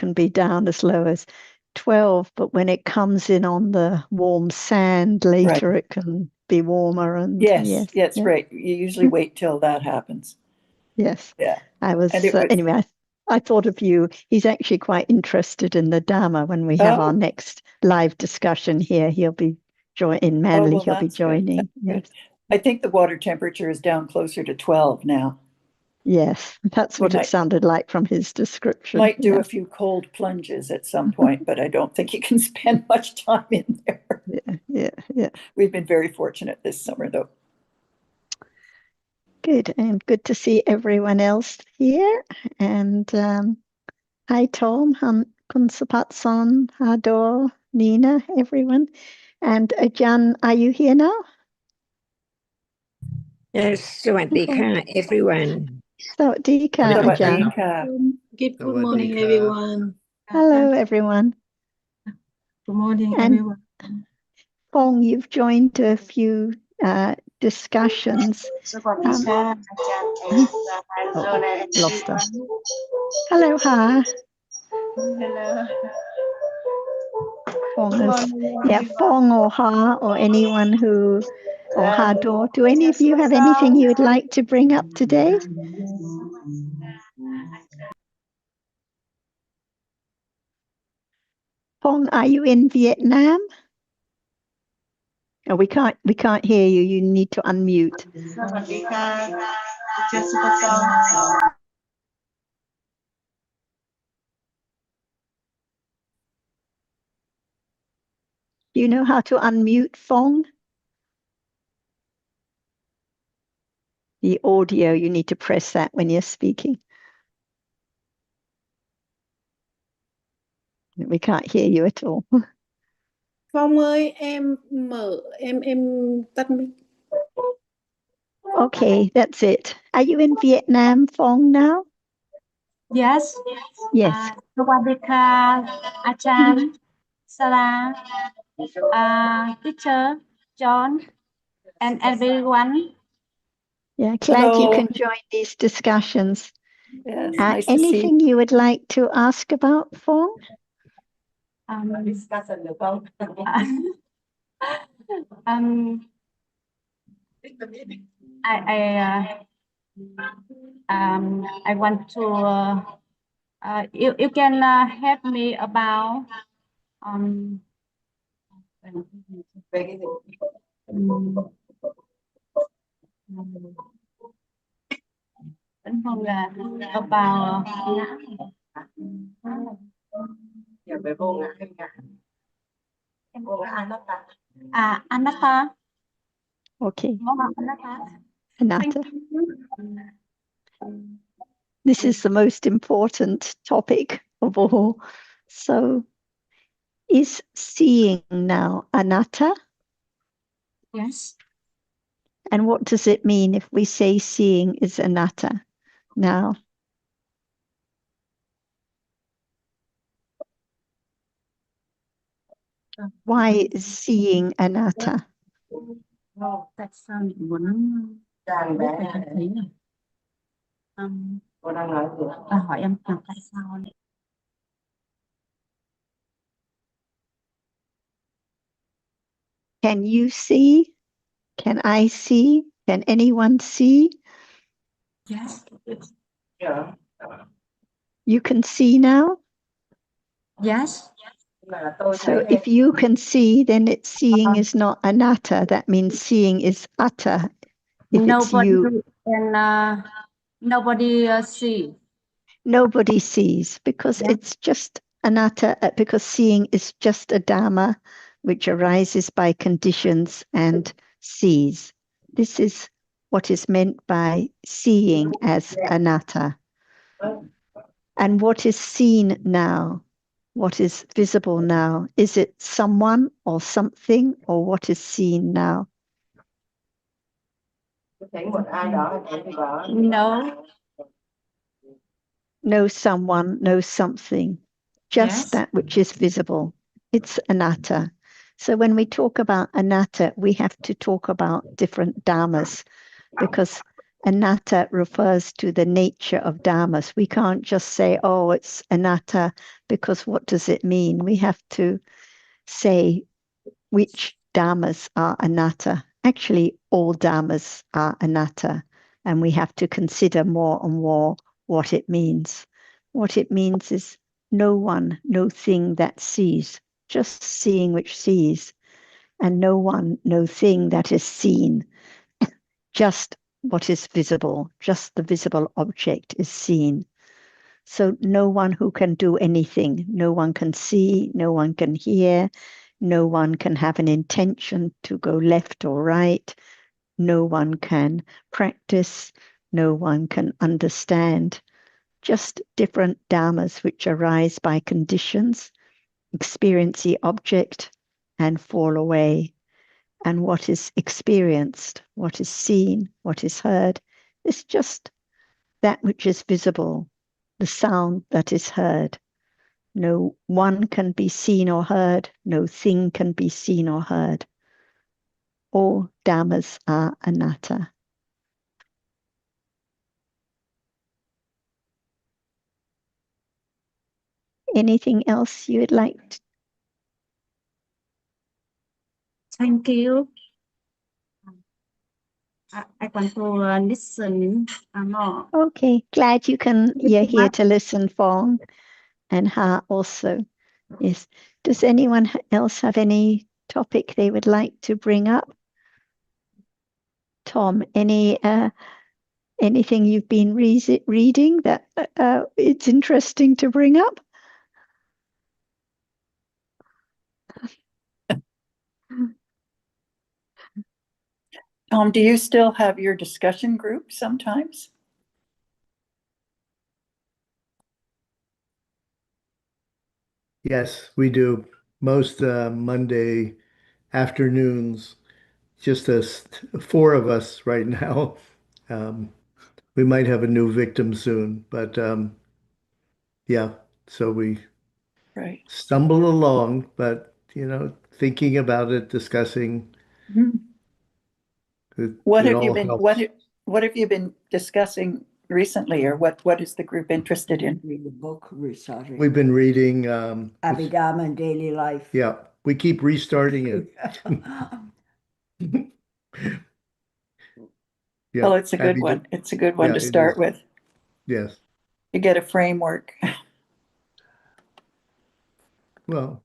can be down as low as 12, but when it comes in on the warm sand later, it can be warmer. And yes, right. You usually wait till that happens. Yes. Yeah. I was, anyway, I thought of you. He's actually quite interested in the Dhamma. When we have our next live discussion here, he'll be in Manly. He'll be joining. Yes. I think the water temperature is down closer to 12 now. Yes, that's what it sounded like from his description. Might do a few cold plunges at some point, but I don't think you can spend much time in there. Yeah. We've been very fortunate this summer, though. Good, and good to see everyone else here. And hi, Tom, Kun Sapatson, Hador, Nina, everyone. And Jan, are you here now? Yes, Sawadika, everyone. Sawadika, Jan. Good morning, everyone. Hello, everyone. Good morning, everyone. Phong, you've joined a few discussions. Lost us. Hello, Ha. Hello. Phong or Ha or anyone who, or Hador, do any of you have anything you would like to bring up today? Phong, are you in Vietnam? Oh, we can't hear you. You need to unmute. Do you know how to unmute, Phong? The audio, you need to press that when you're speaking. We can't hear you at all. Phong ơi, em tắt mic. Okay, that's it. Are you in Vietnam, Phong, now? Yes. Yes. Sawadika, Achan, Sala, teacher, John, and everyone. Yeah, glad you can join these discussions. Yes, nice to anything you would like to ask about, Phong? I want to. You can help me about about anatta. Okay. Anatta. This is the most important topic of all. So, is seeing now anatta? Yes. And what does it mean if we say seeing is anatta now? Why is seeing anatta? Tại sao mình muốn biết về thật thấy này? Hỏi em là tại sao này? Can you see? Can I see? Can anyone see? Yes. Yeah. You can see now? Yes. So if you can see, then it's seeing is not anatta. That means seeing is atta. If Nobody it's you. and nobody see. Nobody sees because it's just anatta, because seeing is just a Dhamma which arises by conditions and sees. This is what is meant by seeing as anatta. And what is seen now? What is visible now? Is it someone or something, or what is seen now? No. No someone, no something, just that which is visible. It's anatta. So when we talk about anatta, we have to talk about different dhammas, because anatta refers to the nature of dhammas. We can't just say, oh, it's anatta, because what does it mean? We have to say which dhammas are anatta. Actually, all dhammas are anatta, and we have to consider more and more what it means. What it means is no one, no thing that sees, just seeing which sees, and no one, no thing that is seen, just what is visible, just the visible object is seen. So no one who can do anything, no one can see, no one can hear, no one can have an intention to go left or right, no one can practice, no one can understand. Just different dhammas which arise by conditions, experience the object, and fall away. And what is experienced, what is seen, what is heard, is just that which is visible, the sound that is heard. No one can be seen or heard, no thing can be seen or heard. All dhammas are anatta. Anything else you would like to? Thank you. I want to listen more. Okay, glad you're here to listen, Fong, and Ha also. Yes. Does anyone else have any topic they would like to bring up? Tom, anything you've been reading that it's interesting to bring up? Tom, do you still have your discussion group sometimes? Yes, we do. Most Monday afternoons, just us, four of us right now. Um, we might have a new victim soon, but yeah, so we Right. stumble along, but thinking about it, discussing, Mhm. it all helps. What have you been discussing recently, or what is the group interested in? Read the book we're starting. We've been reading, Abhidhamma in Daily Life. yeah, we keep restarting it. Yeah, Well, it's a good one. It's a good one to start with. Yes. You get a framework. Well,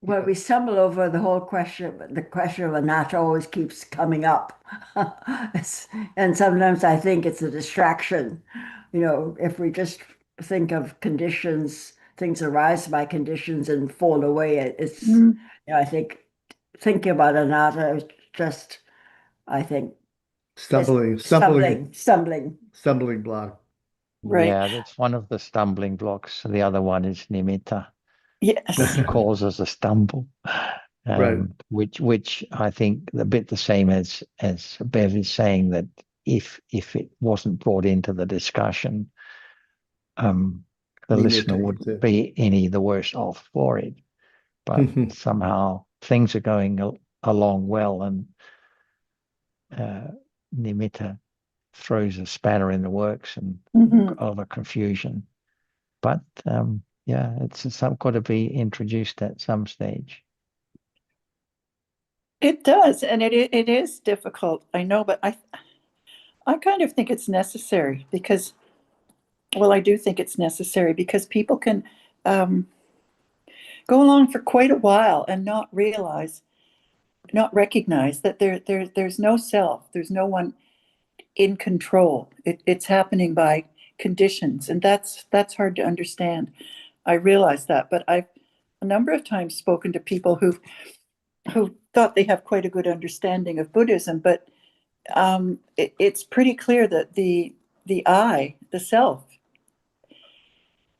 Well, we stumble over the whole question, but the question of anatta always keeps coming up. And sometimes I think it's a distraction. If we just think of conditions, things arise by conditions and fall away, I think thinking about anatta is just, I think, stumbling block. Right. Yeah, that's one of the stumbling blocks. The other one is nimitta, Yes. which causes a stumble. Right. Which I think a bit the same as Bev is saying, that if it wasn't brought into the discussion, the listener wouldn't be any the worse off for it. But somehow things are going along well, and nimitta throws a spanner in the works and a lot of confusion. But yeah, it's got to be introduced at some stage. It does, and it is difficult. I know, but I kind of think it's necessary because, well, I do think it's necessary because people can go along for quite a while and not recognize that there's no self, there's no one in control. It's happening by conditions, and that's hard to understand. I realize that, but I've a number of times spoken to people who thought they have quite a good understanding of Buddhism, but it's pretty clear that the I, the self,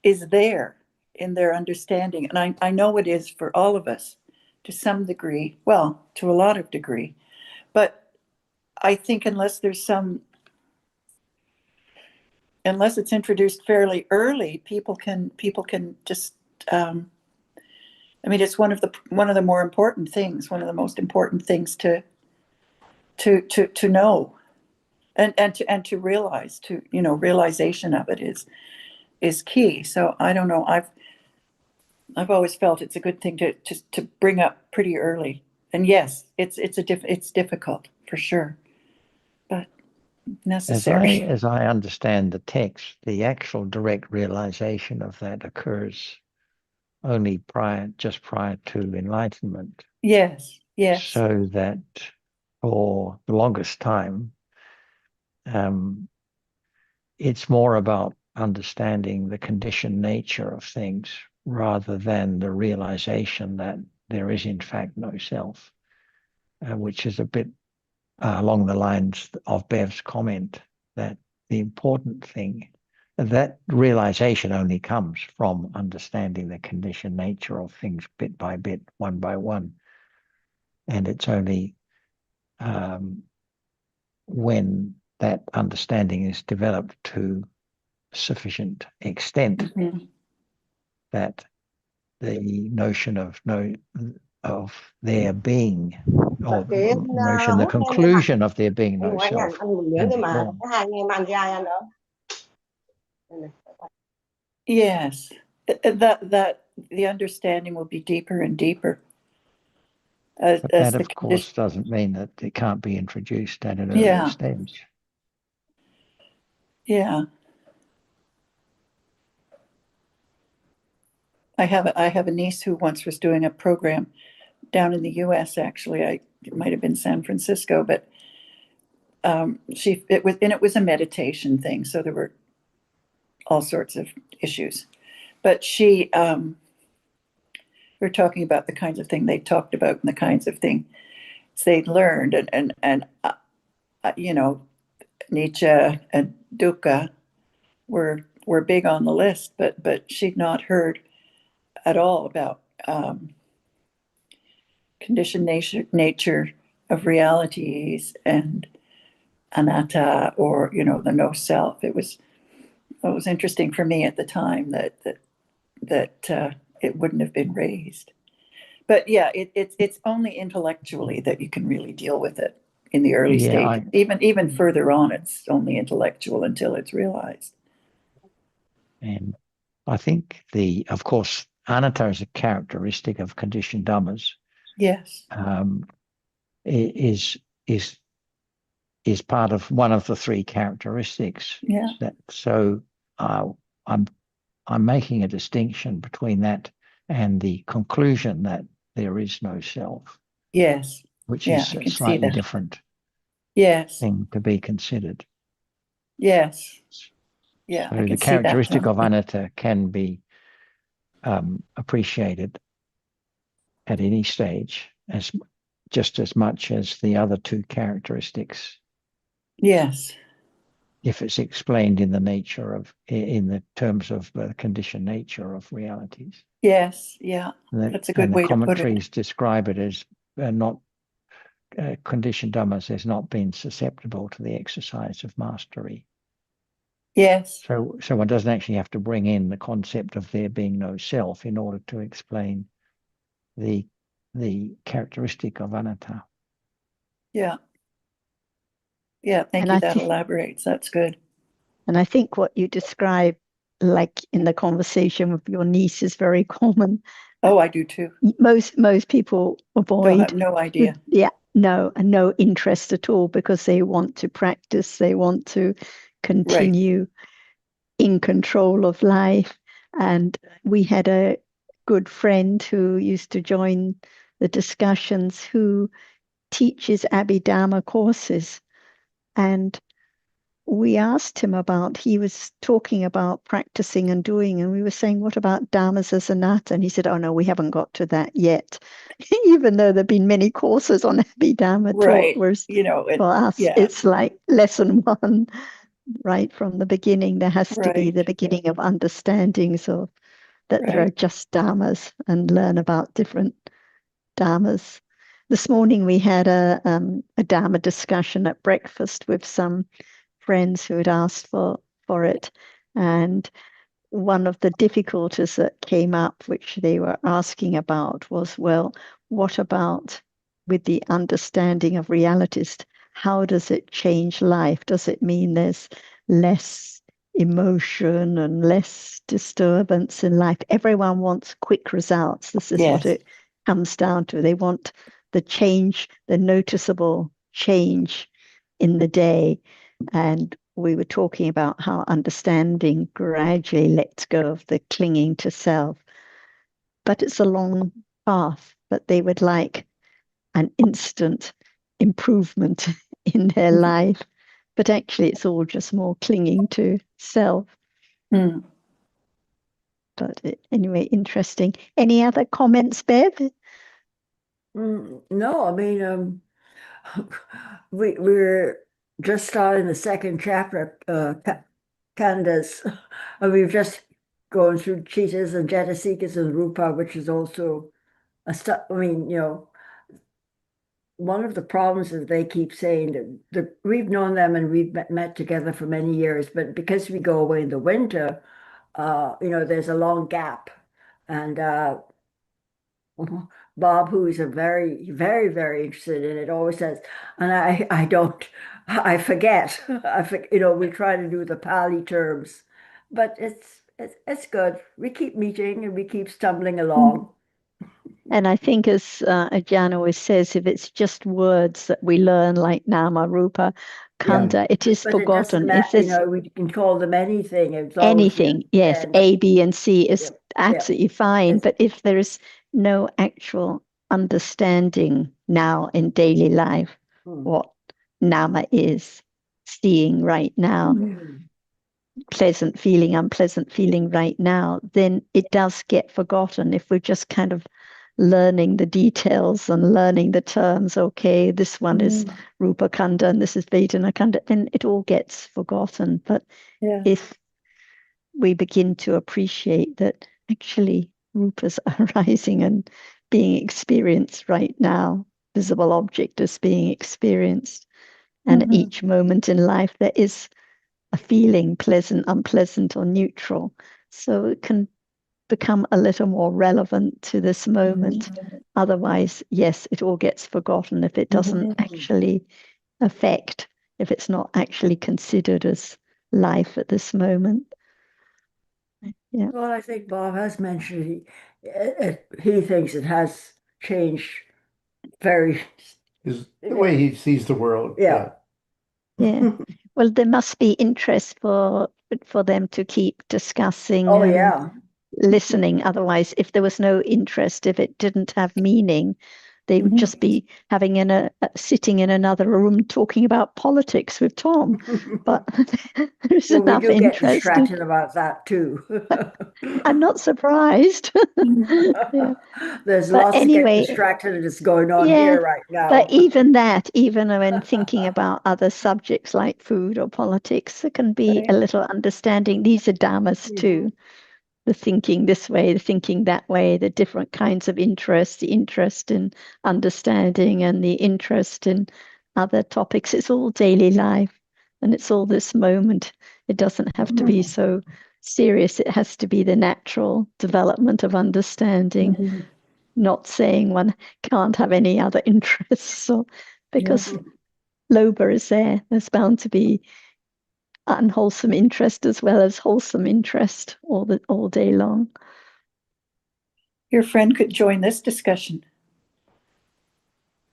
is there in their understanding, and I know it is for all of us to some degree, well, to a lot of degree, but I think unless it's introduced fairly early, people can just I mean, it's one of the more important things, one of the most important things to know. and to realize, to, you know, realization of it is key. So I don't know. I've always felt it's a good thing to bring up pretty early. And yes, it's difficult for sure, but necessary. As I understand the text, the actual direct realization of that occurs only just prior to enlightenment. Yes, yes. So that for the longest time, it's more about understanding the conditioned nature of things rather than the realization that there is in fact no self, which is a bit along the lines of Bev's comment that the important thing, that realization only comes from understanding the conditioned nature of things bit by bit, one by one. And it's only when that understanding is developed to sufficient extent that the notion of there being, or notion, the conclusion of there being no self can be born. Yes, that the understanding will be deeper and deeper. But that, of course, doesn't mean that it can't be introduced at an earlier stage. Yeah. I have a niece who once was doing a program down in the U.S. Actually, it might have been San Francisco, but it was a meditation thing, so there were all sorts of issues. But we're talking about the kinds of thing they talked about and the kinds of things they'd learned, and you know, Nietzsche and Dukkha were big on the list, but she'd not heard at all about conditioned nature of realities and anatta, or, you know, the no self. It was interesting for me at the time that it wouldn't have been raised. But yeah, it's only intellectually that you can really deal with it in the early stage. Even further on, it's only intellectual until it's realized. And I think of course, anatta is a characteristic of conditioned dhammas. Yes. Is part of one of the three characteristics. Yeah. So I'm making a distinction between that and the conclusion that there is no self. Yes. Which is a slightly different thing to be considered. Yes. Yeah. So the characteristic of anatta can be appreciated at any stage as just as much as the other two characteristics. Yes. If it's explained in the terms of the conditioned nature of realities. Yes, yeah, that's a good way to put it. And the commentaries describe it as not conditioned dhammas as not being susceptible to the exercise of mastery. Yes. So one doesn't actually have to bring in the concept of there being no self in order to explain the characteristic of anatta. Yeah. Yeah, thank you. That elaborates. That's good. And I think what you describe, like in the conversation with your niece, is very common. Oh, I do too. Most people avoid. Have no idea. No interest at all, because they want to practice. They want to continue in control of life. And we had a good friend who used to join the discussions, who teaches Abhidhamma courses. And we asked him he was talking about practicing and doing, and we were saying, what about dhammas as anatta? And he said, oh no, we haven't got to that yet. Even though there've been many courses on Abhidhamma taught, whereas for us, it's like lesson one, right from the beginning. There has to be the beginning of understanding, so that there are just dhammas, and learn about different dhammas. This morning we had a dhamma discussion at breakfast with some friends who had asked for it, and one of the difficulties that came up, which they were asking about, was, well, what about with the understanding of realities? how does it change life? Does it mean there's less emotion and less disturbance in life? Everyone wants quick results. This is what it comes down to. They want the change, the noticeable change in the day. And we were talking about how understanding gradually lets go of the clinging to self. But it's a long path, but they would like an instant improvement in their life. But actually, it's all just more clinging to self. Mm. But anyway, interesting. Any other comments, Bev? No, I mean, we're just starting the second chapter, Candace, and we've just gone through Cheetahs and Jetasikas and Rupa, which is also I mean, one of the problems is they keep saying that we've known them and we've met together for many years, but because we go away in the winter, there's a long gap. And Bob, who is a very, very, very interested in it, always says, and I forget. We try to do the Pali terms, but it's good. We keep meeting and we keep stumbling along. And I think, as Ajahn always says, if it's just words that we learn, like Nama, Rupa, Kanda, it is forgotten. It doesn't matter, we can call them anything. Anything, yes, A, B, and C is absolutely fine. But if there is no actual understanding now in daily life, what Nama is, seeing right now, pleasant feeling, unpleasant feeling right now, then it does get forgotten. If we're just kind of learning the details and learning the terms, okay, this one is Rupa Kanda and this is Vedana Kanda, then it all gets forgotten. But if we begin to appreciate that actually Rupas are arising and being experienced right now, visible object is being experienced, and at each moment in life there is a feeling, pleasant, unpleasant, or neutral. So it can become a little more relevant to this moment. Otherwise, yes, it all gets forgotten if it doesn't actually affect, if it's not actually considered as life at this moment. Yeah. Well, I think Bob has mentioned he thinks it has changed very. The way he sees the world. Yeah. Well, there must be interest for them to keep discussing. Oh, yeah. Listening. Otherwise, if there was no interest, if it didn't have meaning, they would just be sitting in another room talking about politics with Tom. But there's enough we do interest. Get distracted about that too. I'm not surprised. There's lots to get distracted that's going on here right now. But even when thinking about other subjects like food or politics, there can be a little understanding. These are dhammas too. The thinking this way, the thinking that way, the different kinds of interest, the interest in understanding and the interest in other topics. It's all daily life and it's all this moment. It doesn't have to be so serious. It has to be the natural development of understanding, not saying one can't have any other interests, because lobha is there. There's bound to be unwholesome interest as well as wholesome interest all day long. Your friend could join this discussion.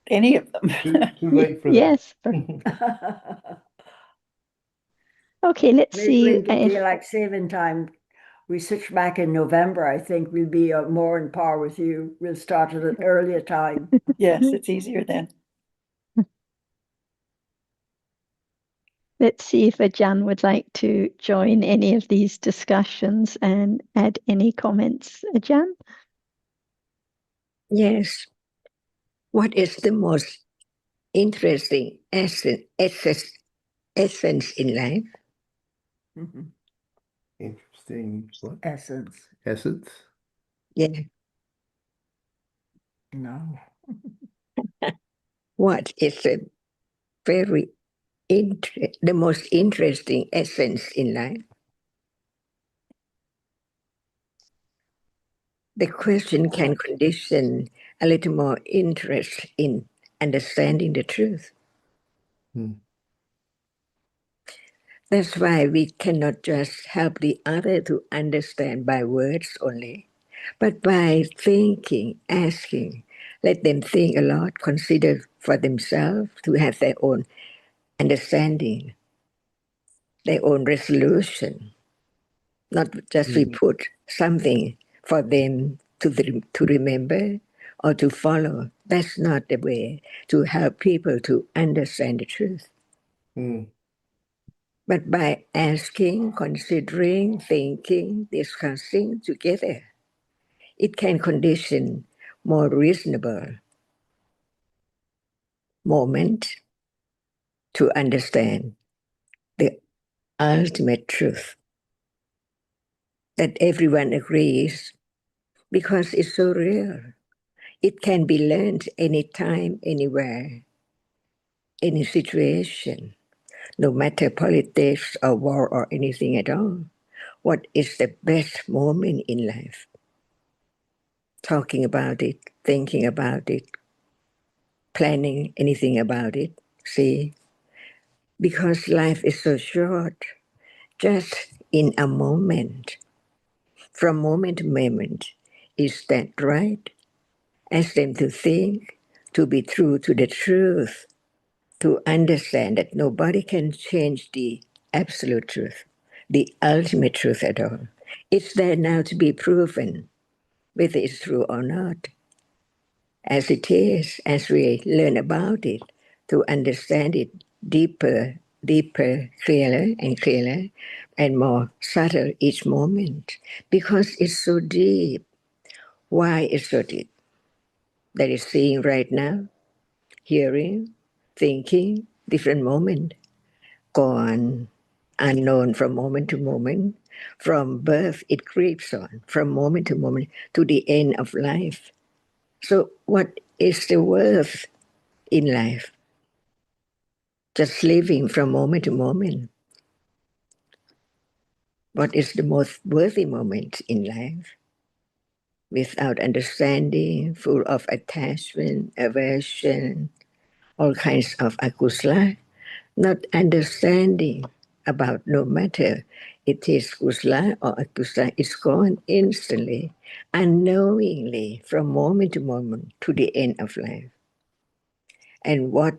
Any of them. Too late for that. Yes. Okay, let's see. When daylight saving time, we switch back in November. I think we'll be more in par with you. We'll start at an earlier time. Yes, it's easier then. Let's see if Ajahn would like to join any of these discussions and add any comments. Ajahn? Yes. What is the most interesting essence in life? Interesting what? Essence. Essence? Yeah. No. What is the most interesting essence in life? The question can condition a little more interest in understanding the truth. That's why we cannot just help the other to understand by words only, but by thinking, asking. Let them think a lot, consider for themselves to have their own understanding, their own resolution, not just we put something for them to remember or to follow. That's not the way to help people to understand the truth. But by asking, considering, thinking, discussing together, it can condition more reasonable moment to understand the ultimate truth that everyone agrees because it's so real. It can be learned anytime, anywhere, any situation, no matter politics or war or anything at all. What is the best moment in life? Talking about it, thinking about it, planning anything about it. See, because life is so short, just in a moment, from moment to moment, is that right? Ask them to think, to be true to the truth, to understand that nobody can change the absolute truth, the ultimate truth at all. It's there now to be proven whether it's true or not. As it is, as we learn about it, to understand it deeper, clearer and clearer, and more subtle each moment, because it's so deep. Why is so deep? That is seeing right now, hearing, thinking, different moment, gone, unknown from moment to moment. From birth, it creeps on, from moment to moment, to the end of life. So what is the worth in life? Just living from moment to moment. What is the most worthy moment in life? Without understanding, full of attachment, aversion, all kinds of akusla, not understanding about no matter it is kusla or akusla, it's gone instantly, unknowingly, from moment to moment to the end of life. And what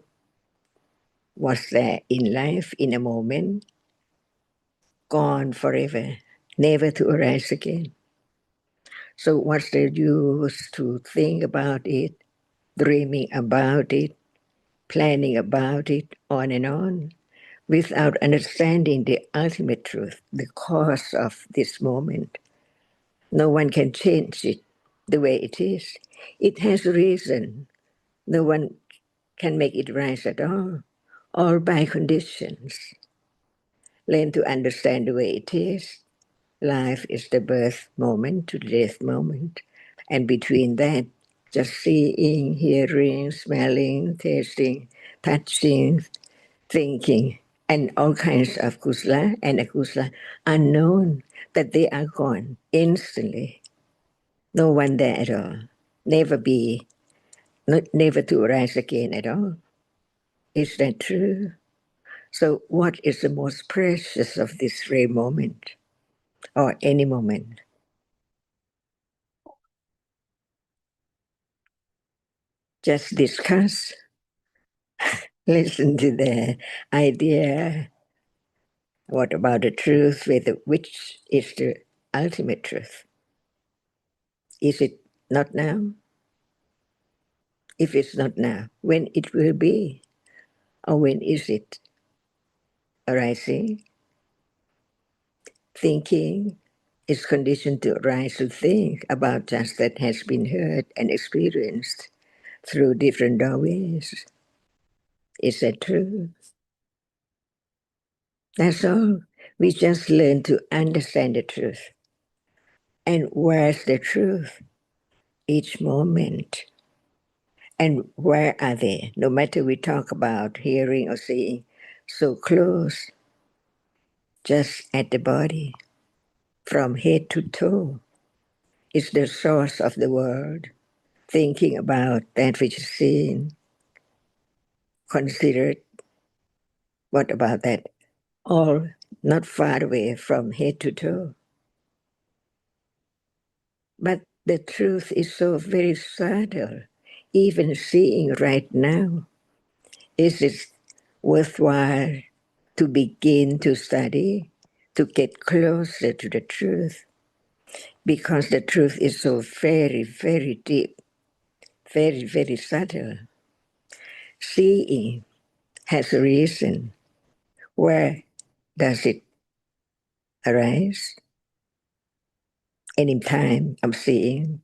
was there in life in a moment? Gone forever, never to arise again. So what's the use to think about it, dreaming about it, planning about it, on and on, without understanding the ultimate truth, the cause of this moment? No one can change it the way it is. It has reason. No one can make it rise at all by conditions. Learn to understand the way it is. Life is the birth moment to the death moment. And between that, just seeing, hearing, smelling, tasting, touching, thinking, and all kinds of kusla and akusla are known that they are gone instantly. No one there at all. Never be, never to arise again at all. Is that true? So what is the most precious of this rare moment or any moment? Just discuss, listen to the idea. What about the truth? Which is the ultimate truth? Is it not now? If it's not now, when it will be? Or when is it arising? Thinking is conditioned to arise to think about just that has been heard and experienced through different doorways. Is that true? That's all. We just learn to understand the truth. And where's the truth? Each moment. And where are they? No matter we talk about hearing or seeing, so close, just at the body, from head to toe, is the source of the world. Thinking about that which is seen, considered, What about that? All not far away from head to toe. But the truth is so very subtle. Even seeing right now, is it worthwhile to begin to study, to get closer to the truth? Because the truth is so very, very deep, very, very subtle. Seeing has a reason. Where does it arise? Any time of seeing,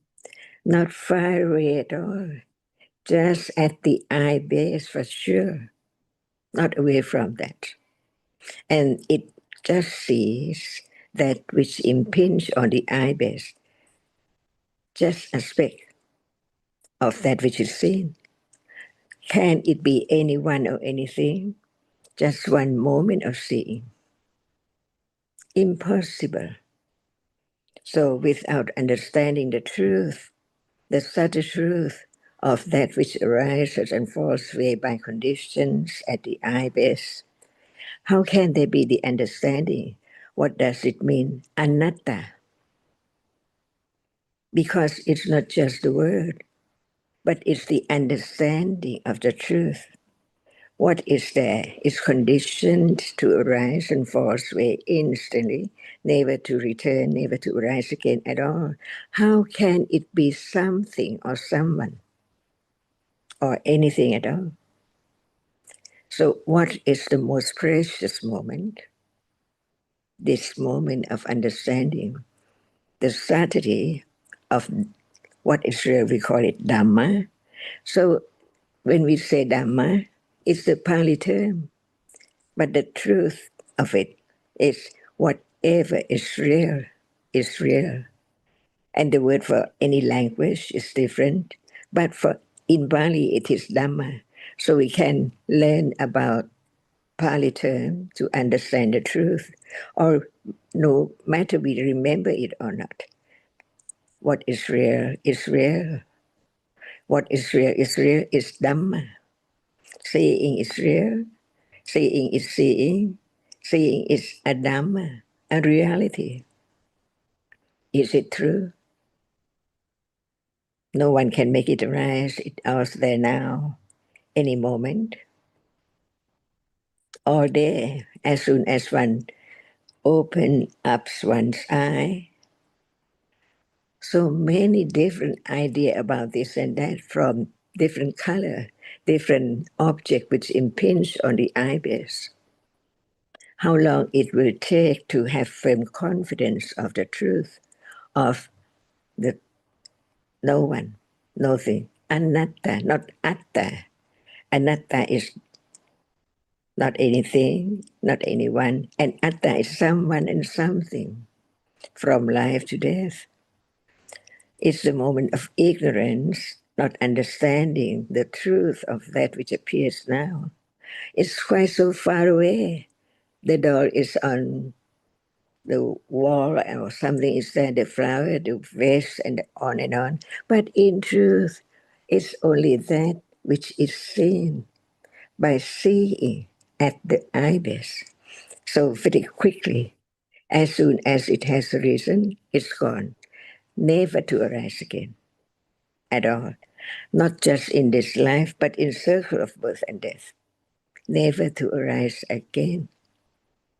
not far away at all, just at the eye base for sure, not away from that. And it just sees that which impinge on the eye base, just a speck of that which is seen. Can it be anyone or anything? Just one moment of seeing. Impossible. So without understanding the truth, the subtle truth of that which arises and falls away by conditions at the eye base, how can there be the understanding? What does it mean? Anatta. Because it's not just the word, but it's the understanding of the truth. What is there is conditioned to arise and fall away instantly, never to return, never to arise again at all. How can it be something or someone or anything at all? So what is the most precious moment? This moment of understanding, the subtlety of what is real, we call it Dhamma. So when we say Dhamma, it's the Pali term, but the truth of it is whatever is real is real. And the word for any language is different, but for in Bali it is Dhamma. So we can learn about Pali term to understand the truth, or no matter we remember it or not. What is real is real. What is real is Dhamma. Seeing is real. Seeing is seeing. Seeing is a Dhamma, a reality. Is it true? No one can make it arise. It is there now, any moment, all day. As soon as one opens up one's eye, so many different ideas about this and that from different color, different object which impinge on the ibis. How long it will take to have firm confidence of the truth of the no one, nothing. Anatta, not atta. Anatta is not anything, not anyone. And atta is someone and something from life to death. It's the moment of ignorance, not understanding the truth of that which appears now. It's quite so far away. The door is on the wall or something is there, the flower, the vase, and on and on. But in truth, it's only that which is seen by seeing at the ibis. So very quickly, as soon as it has arisen, it's gone, never to arise again at all. Not just in this life, but in circle of birth and death, never to arise again,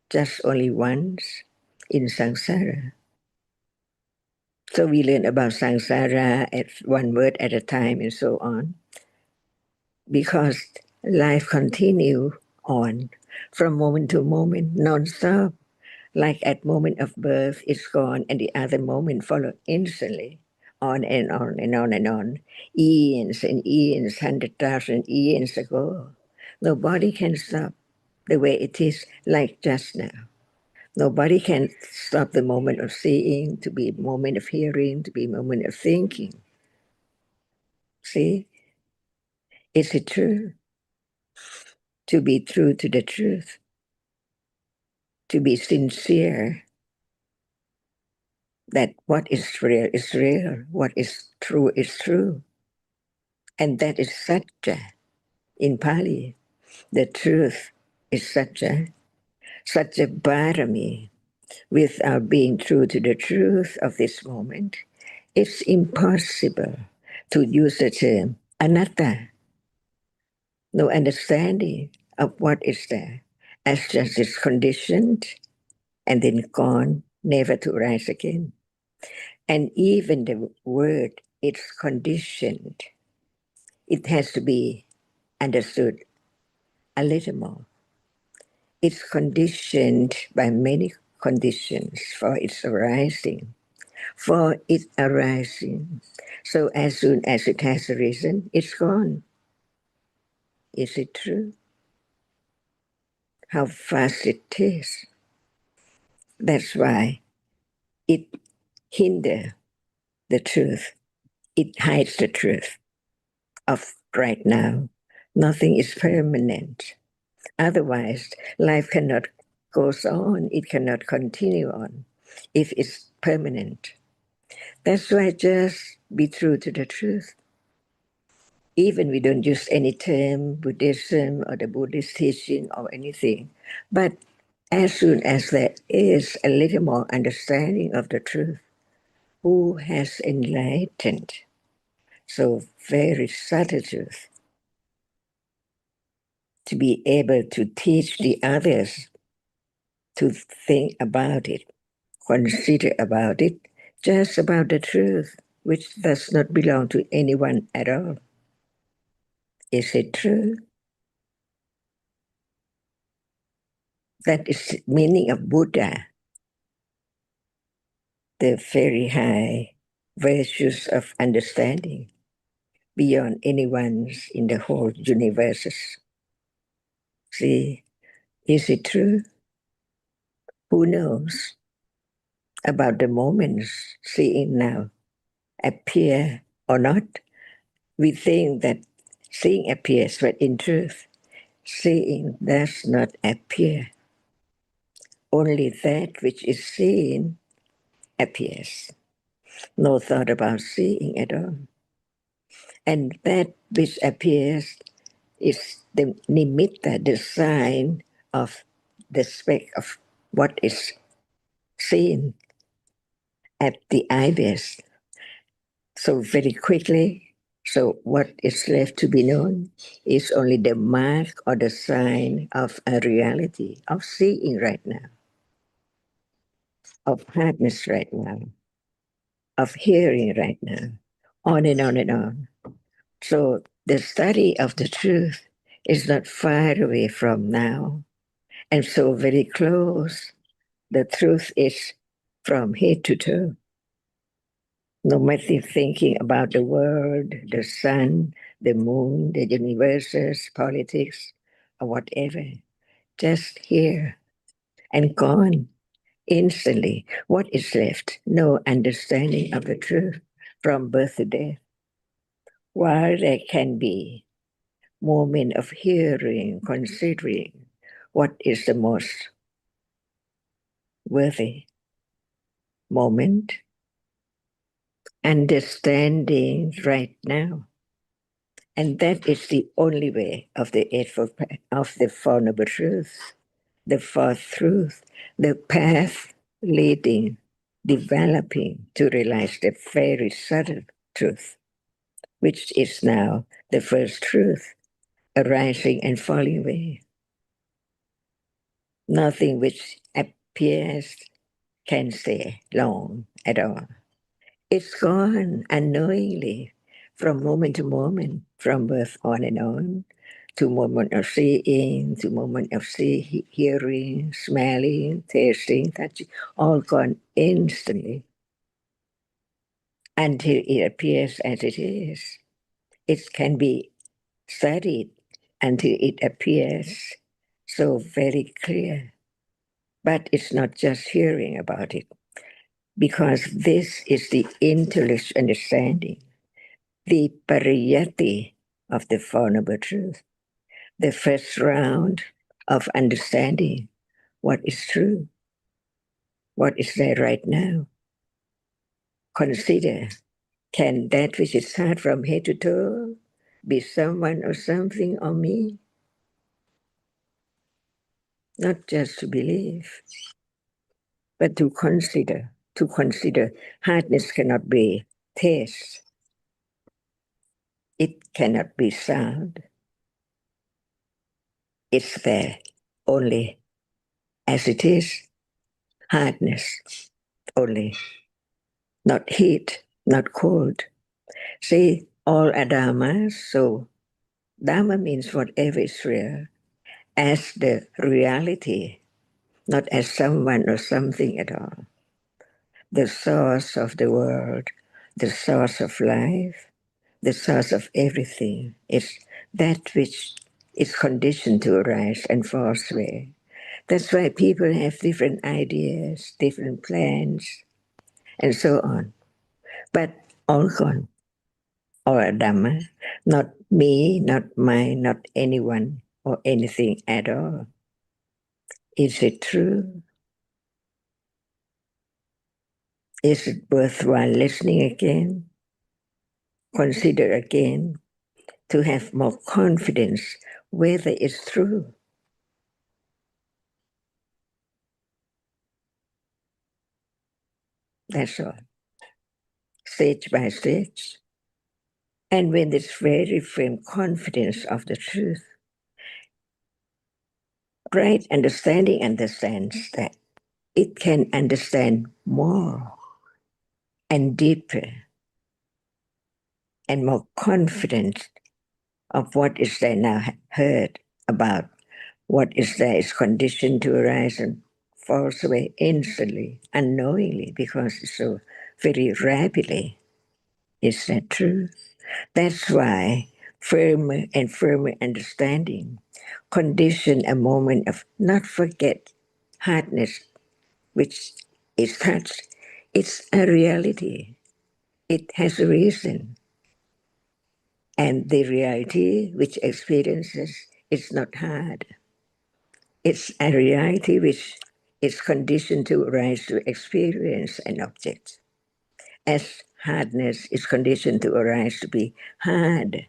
just only once in samsara. So we learn about samsara at one word at a time and so on, because life continue on from moment to moment, non-stop. Like at moment of birth, it's gone, and the other moment follow instantly, on and on and on and on, eons and eons, 100,000 eons ago. Nobody can stop the way it is, like just now. Nobody can stop the moment of seeing, to be a moment of hearing, to be a moment of thinking. See? Is it true? To be true to the truth, to be sincere that what is real, what is true. And that is satya in Pali, the truth. is such a barami. Without being true to the truth of this moment, it's impossible to use the term anatta, no understanding of what is there, as just is conditioned and then gone, never to rise again. And even the word, it's conditioned, it has to be understood a little more. It's conditioned by many conditions for its arising. So as soon as it has arisen, it's gone. Is it true? How fast it is. That's why it hinders the truth. It hides the truth of right now. Nothing is permanent. Otherwise, life cannot go on. It cannot continue on if it's permanent. That's why just be true to the truth. Even we don't use any term, Buddhism or the Buddhist teaching or anything. But as soon as there is a little more understanding of the truth, who has enlightened, so very subtle truth, to be able to teach the others to think about it, consider about it, just about the truth, which does not belong to anyone at all. Is it true? That is the meaning of Buddha, the very high virtues of understanding beyond anyone's in the whole universe. See, is it true? Who knows about the moments seeing now appear or not? We think that seeing appears, but in truth, seeing does not appear. Only that which is seen appears. No thought about seeing at all. And that which appears is the nimitta, the sign of the speck of what is seen at the eye base. So very quickly, so what is left to be known is only the mark or the sign of a reality, of seeing right now, of hardness right now, of hearing right now, on and on and on. So the study of the truth is not far away from now, and so very close. The truth is from head to toe. No matter thinking about the world, the sun, the moon, the universes, politics, or whatever, just here and gone instantly. What is left? No understanding of the truth from birth to death. While there can be moment of hearing, considering what is the most worthy moment, understanding right now. And that is the only way of the Eightfold Path, of the Four Noble Truths, the Fourth Truth, the path leading, developing to realize the very subtle truth, which is now the first truth, arising and falling away. Nothing which appears can stay long at all. It's gone unknowingly from moment to moment, from birth on and on, to moment of seeing, to moment of hearing, smelling, tasting, touching, all gone instantly until it appears as it is. It can be studied until it appears so very clear. But it's not just hearing about it, because this is the intellectual understanding, the pariyati of the Four Noble Truth, the first round of understanding what is true, what is there right now. Consider, can that which is heard from head to toe be someone or something or me? not just to believe, but to consider. To consider, hardness cannot be taste. It cannot be sound. It's there only as it is, hardness only, not heat, not cold. See, all are dhammas, so Dhamma means whatever is real, as the reality, not as someone or something at all. The source of the world, the source of life, the source of everything is that which is conditioned to arise and falls away. That's why people have different ideas, different plans, and so on. But all gone, all are Dhamma, not me, not mine, not anyone or anything at all. Is it true? Is it worthwhile listening again? Consider again to have more confidence whether it's true. That's all. Stage by stage. And when this very firm confidence of the truth, right understanding understands that it can understand more and deeper and more confident of what is there now heard about. What is there is conditioned to arise and falls away instantly, unknowingly, because it's so very rapidly. Is that true? That's why firmer and firmer understanding condition a moment of not forget hardness, which is touched. It's a reality. It has a reason. And the reality which experiences is not hard. It's a reality which is conditioned to arise to experience an object. As hardness is conditioned to arise to be hard.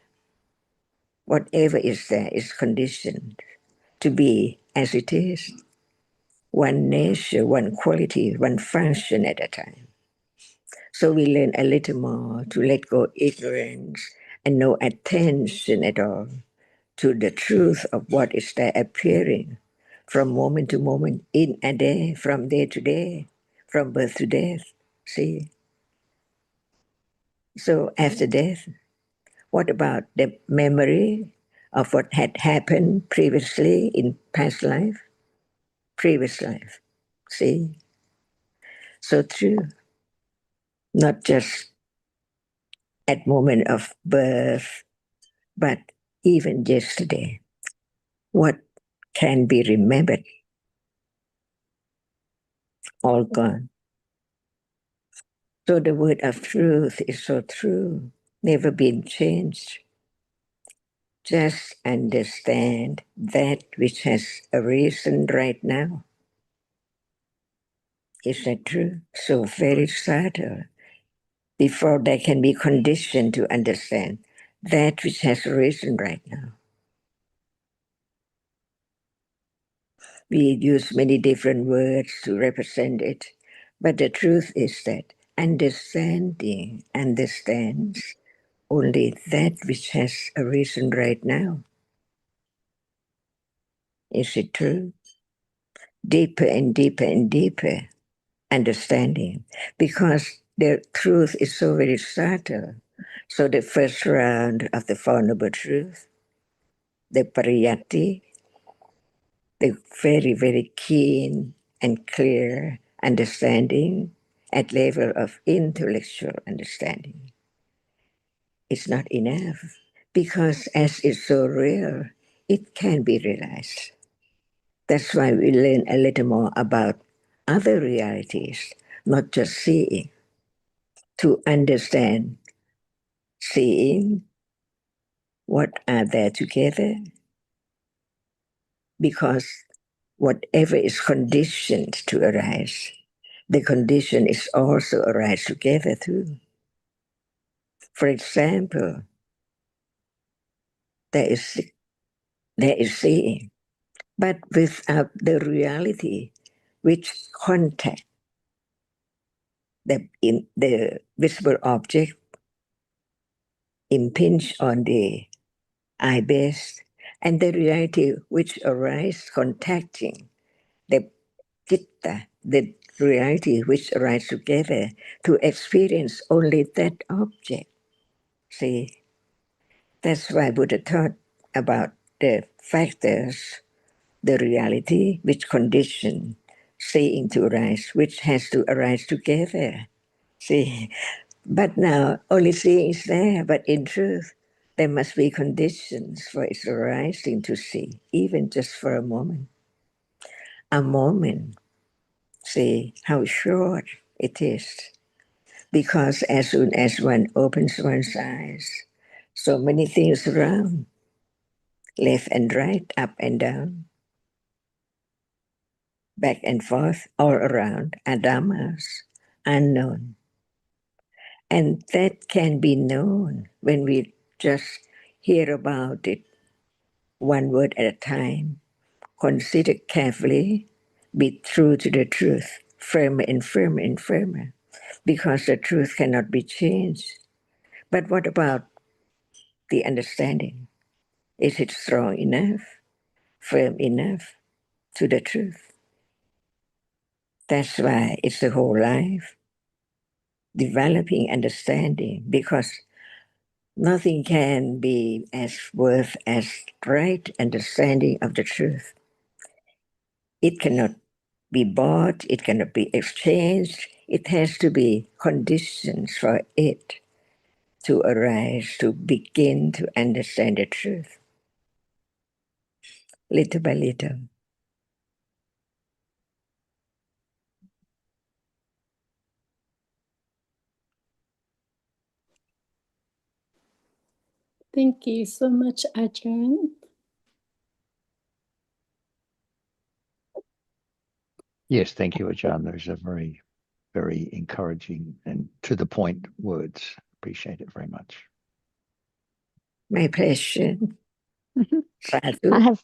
Whatever is there is conditioned to be as it is. One nature, one quality, one function at a time. So we learn a little more to let go ignorance and no attention at all to the truth of what is there appearing from moment to moment, in a day, from day to day, from birth to death. See? So after death, what about the memory of what had happened previously in past life? Previous life. See? So true. Not just at moment of birth, but even yesterday. What can be remembered? All gone. So the word of truth is so true, never been changed. Just understand that which has arisen right now. Is that true? So very subtle. Before they can be conditioned to understand that which has arisen right now. We use many different words to represent it, but the truth is that understanding understands only that which has arisen right now. Is it true? Deeper and deeper and deeper understanding, because the truth is so very subtle. So the first round of the Four Noble Truth, the pariyatti, the very, very keen and clear understanding at level of intellectual understanding. It's not enough because as it's so real, it can be realized. That's why we learn a little more about other realities, not just seeing, to understand seeing what are there together, because whatever is conditioned to arise, the condition is also arise together too. For example, there is seeing. but without the reality which contact the visible object impinge on the eye base, and the reality which arises contacting the citta, the reality which arises together to experience only that object. See, that's why Buddha taught about the factors, the reality which condition seeing to arise, which has to arise together. See, but now only seeing is there, but in truth, there must be conditions for its arising to see, even just for a moment. A moment, see how short it is. Because as soon as one opens one's eyes, so many things around, left and right, up and down, back and forth, all around, are dhammas, unknown. And that can be known when we just hear about it one word at a time. Consider carefully, be true to the truth, firmer and firmer and firmer, because the truth cannot be changed. But what about the understanding? Is it strong enough, firm enough to the truth? That's why it's the whole life, developing understanding, because nothing can be as worth as right understanding of the truth. It cannot be bought, it cannot be exchanged. It has to be conditions for it to arise, to begin to understand the truth, little by little. Thank you so much, Ajahn. Yes, thank you, Ajahn. Those are very, very encouraging and to the point words. Appreciate it very much. My pleasure. I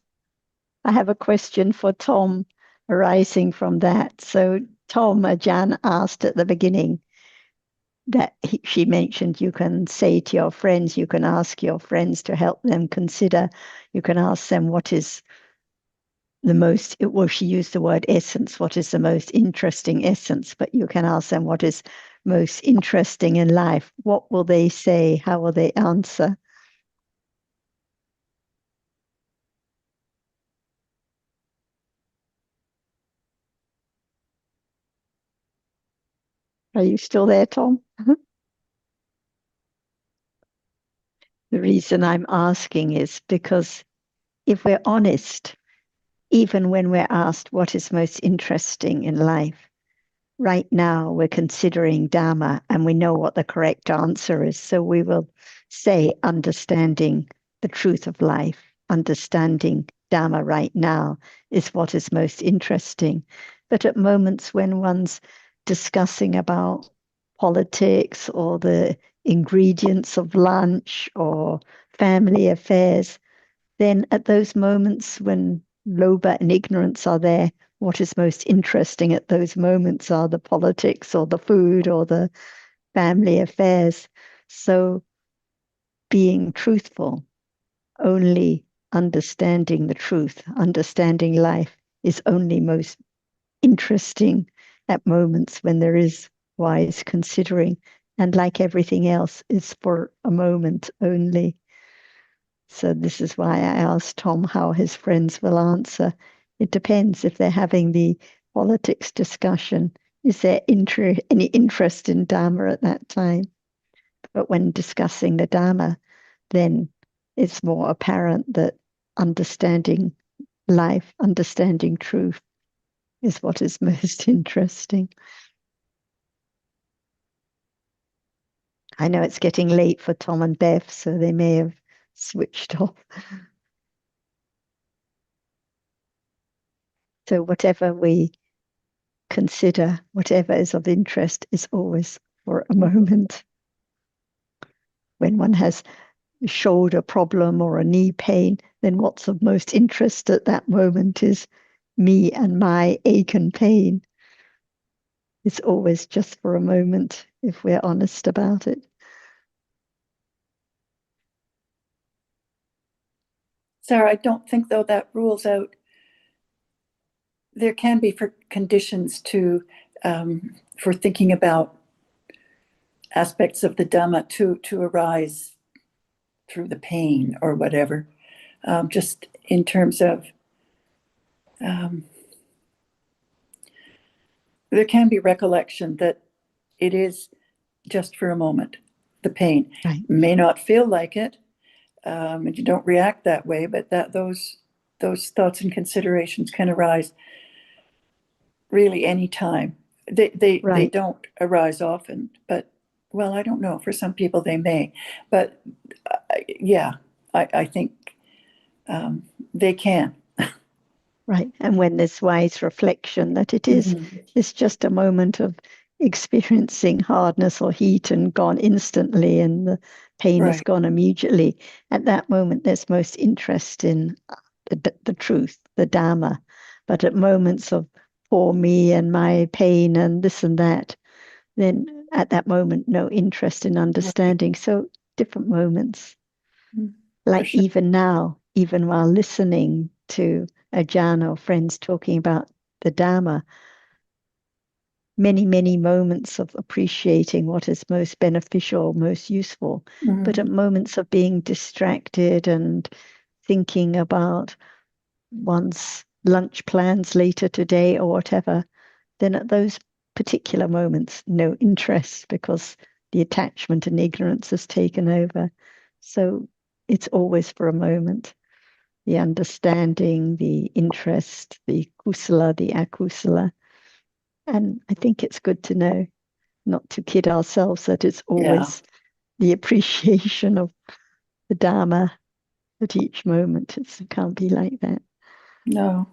have a question for Tom arising from that. So Tom, Ajahn asked at the beginning that she mentioned you can say to your friends, you can ask your friends to help them consider, you can ask them what is the most, well, she used the word essence, what is the most interesting essence, but you can ask them what is most interesting in life. What will they say? How will they answer? Are you still there, Tom? The reason I'm asking is because if we're honest, even when we're asked what is most interesting in life, right now we're considering Dhamma and we know what the correct answer is. So we will say understanding the truth of life, understanding Dhamma right now is what is most interesting. But at moments when one's discussing about politics or the ingredients of lunch or family affairs, then at those moments when lobha and ignorance are there, what is most interesting at those moments are the politics or the food or the family affairs. So being truthful, only understanding the truth, understanding life is only most interesting at moments when there is wise considering. And like everything else, is for a moment only. So this is why I asked Tom how his friends will answer. It depends if they're having the politics discussion. Is there any interest in Dharma at that time? But when discussing the Dharma, then it's more apparent that understanding life, understanding truth is what is most interesting. I know it's getting late for Tom and Bev, so they may have switched off. So whatever we consider, whatever is of interest, is always for a moment. When one has a shoulder problem or a knee pain, then what's of most interest at that moment is me and my ache and pain. It's always just for a moment if we're honest about it. Sarah, I don't think, though, that rules out. There can be for conditions to for thinking about aspects of the Dhamma to arise through the pain or whatever. Just in terms of there can be recollection that it is just for a moment. The pain may not feel like it, and you don't react that way, but that those thoughts and considerations can arise really any time. They don't arise often, but well, I don't know. For some people, they may, but yeah, I think they can. Right. And when there's wise reflection that it is, it's just a moment of experiencing hardness or heat and gone instantly, and the pain is gone immediately. At that moment, there's most interest in the truth, the Dhamma. But at moments of poor me and my pain and this and that, then at that moment, no interest in understanding. So different moments. Like even now, even while listening to Ajahn or friends talking about the Dhamma, many, many moments of appreciating what is most beneficial, most useful, but at moments of being distracted and thinking about one's lunch plans later today or whatever, then at those particular moments, no interest because the attachment and ignorance has taken over. So it's always for a moment. The understanding, the interest, the kusala, the akusala. And I think it's good to know, not to kid ourselves, that it's always the appreciation of the Dharma at each moment. It can't be like that. No.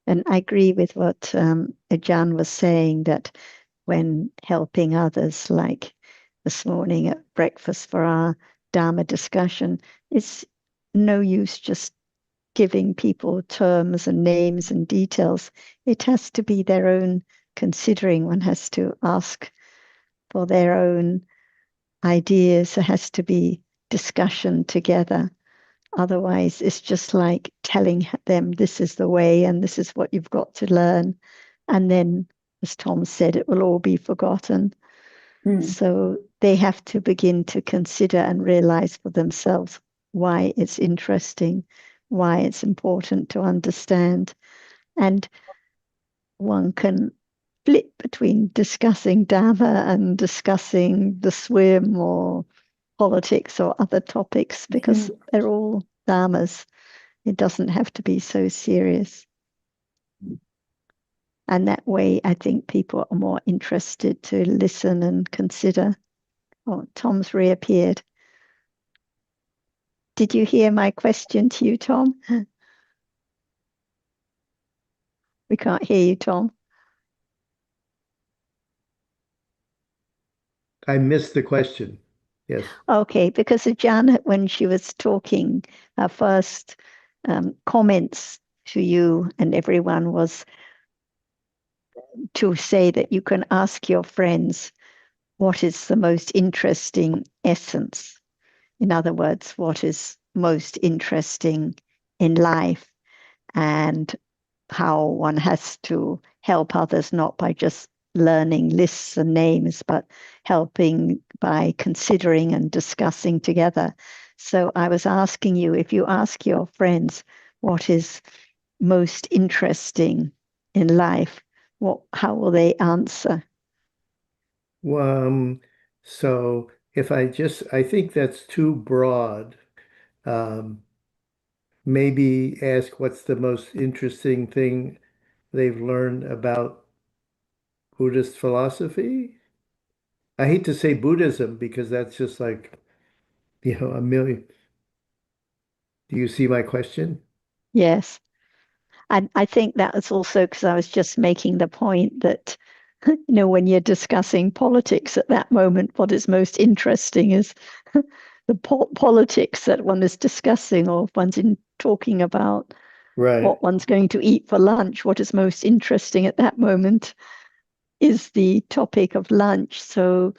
And I agree with what Ajahn was saying, that when helping others, like this morning at breakfast for our Dharma discussion, it's no use just giving people terms and names and details. It has to be their own considering. One has to ask for their own ideas. There has to be discussion together. Otherwise, it's just like telling them this is the way and this is what you've got to learn. And then, as Tom said, it will all be forgotten. So they have to begin to consider and realize for themselves why it's interesting, why it's important to understand. And one can flip between discussing Dhamma and discussing the swim or politics or other topics because they're all Dhammas. It doesn't have to be so serious. And that way, I think people are more interested to listen and consider. Oh, Tom's reappeared. Did you hear my question to you, Tom? We can't hear you, Tom. I missed the question. Yes. Okay, because Janet, when she was talking, her first comments to you and everyone was to say that you can ask your friends what is the most interesting essence. In other words, what is most interesting in life, and how one has to help others, not by just learning lists and names, but helping by considering and discussing together. So I was asking you, if you ask your friends what is most interesting in life, how will they answer? So if I think that's too broad. Um, Maybe ask what's the most interesting thing they've learned about Buddhist philosophy. I hate to say Buddhism because that's just like, a million. Do you see my question? Yes. And I think that was also because I was just making the point that when you're discussing politics at that moment, what is most interesting is the politics that one is discussing, or if one's talking about what one's going to eat for lunch. What is most interesting at that moment is the topic of lunch. So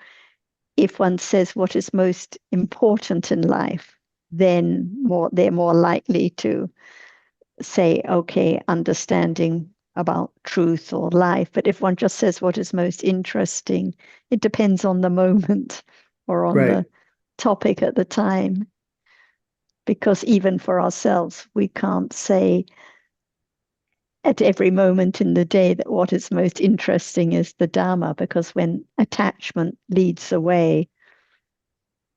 if one says what is most important in life, then they're more likely to say, okay, understanding about truth or life. But if one just says what is most interesting, it depends on the moment or on the topic at the time. Because even for ourselves, we can't say at every moment in the day that what is most interesting is the Dhamma, because when attachment leads away,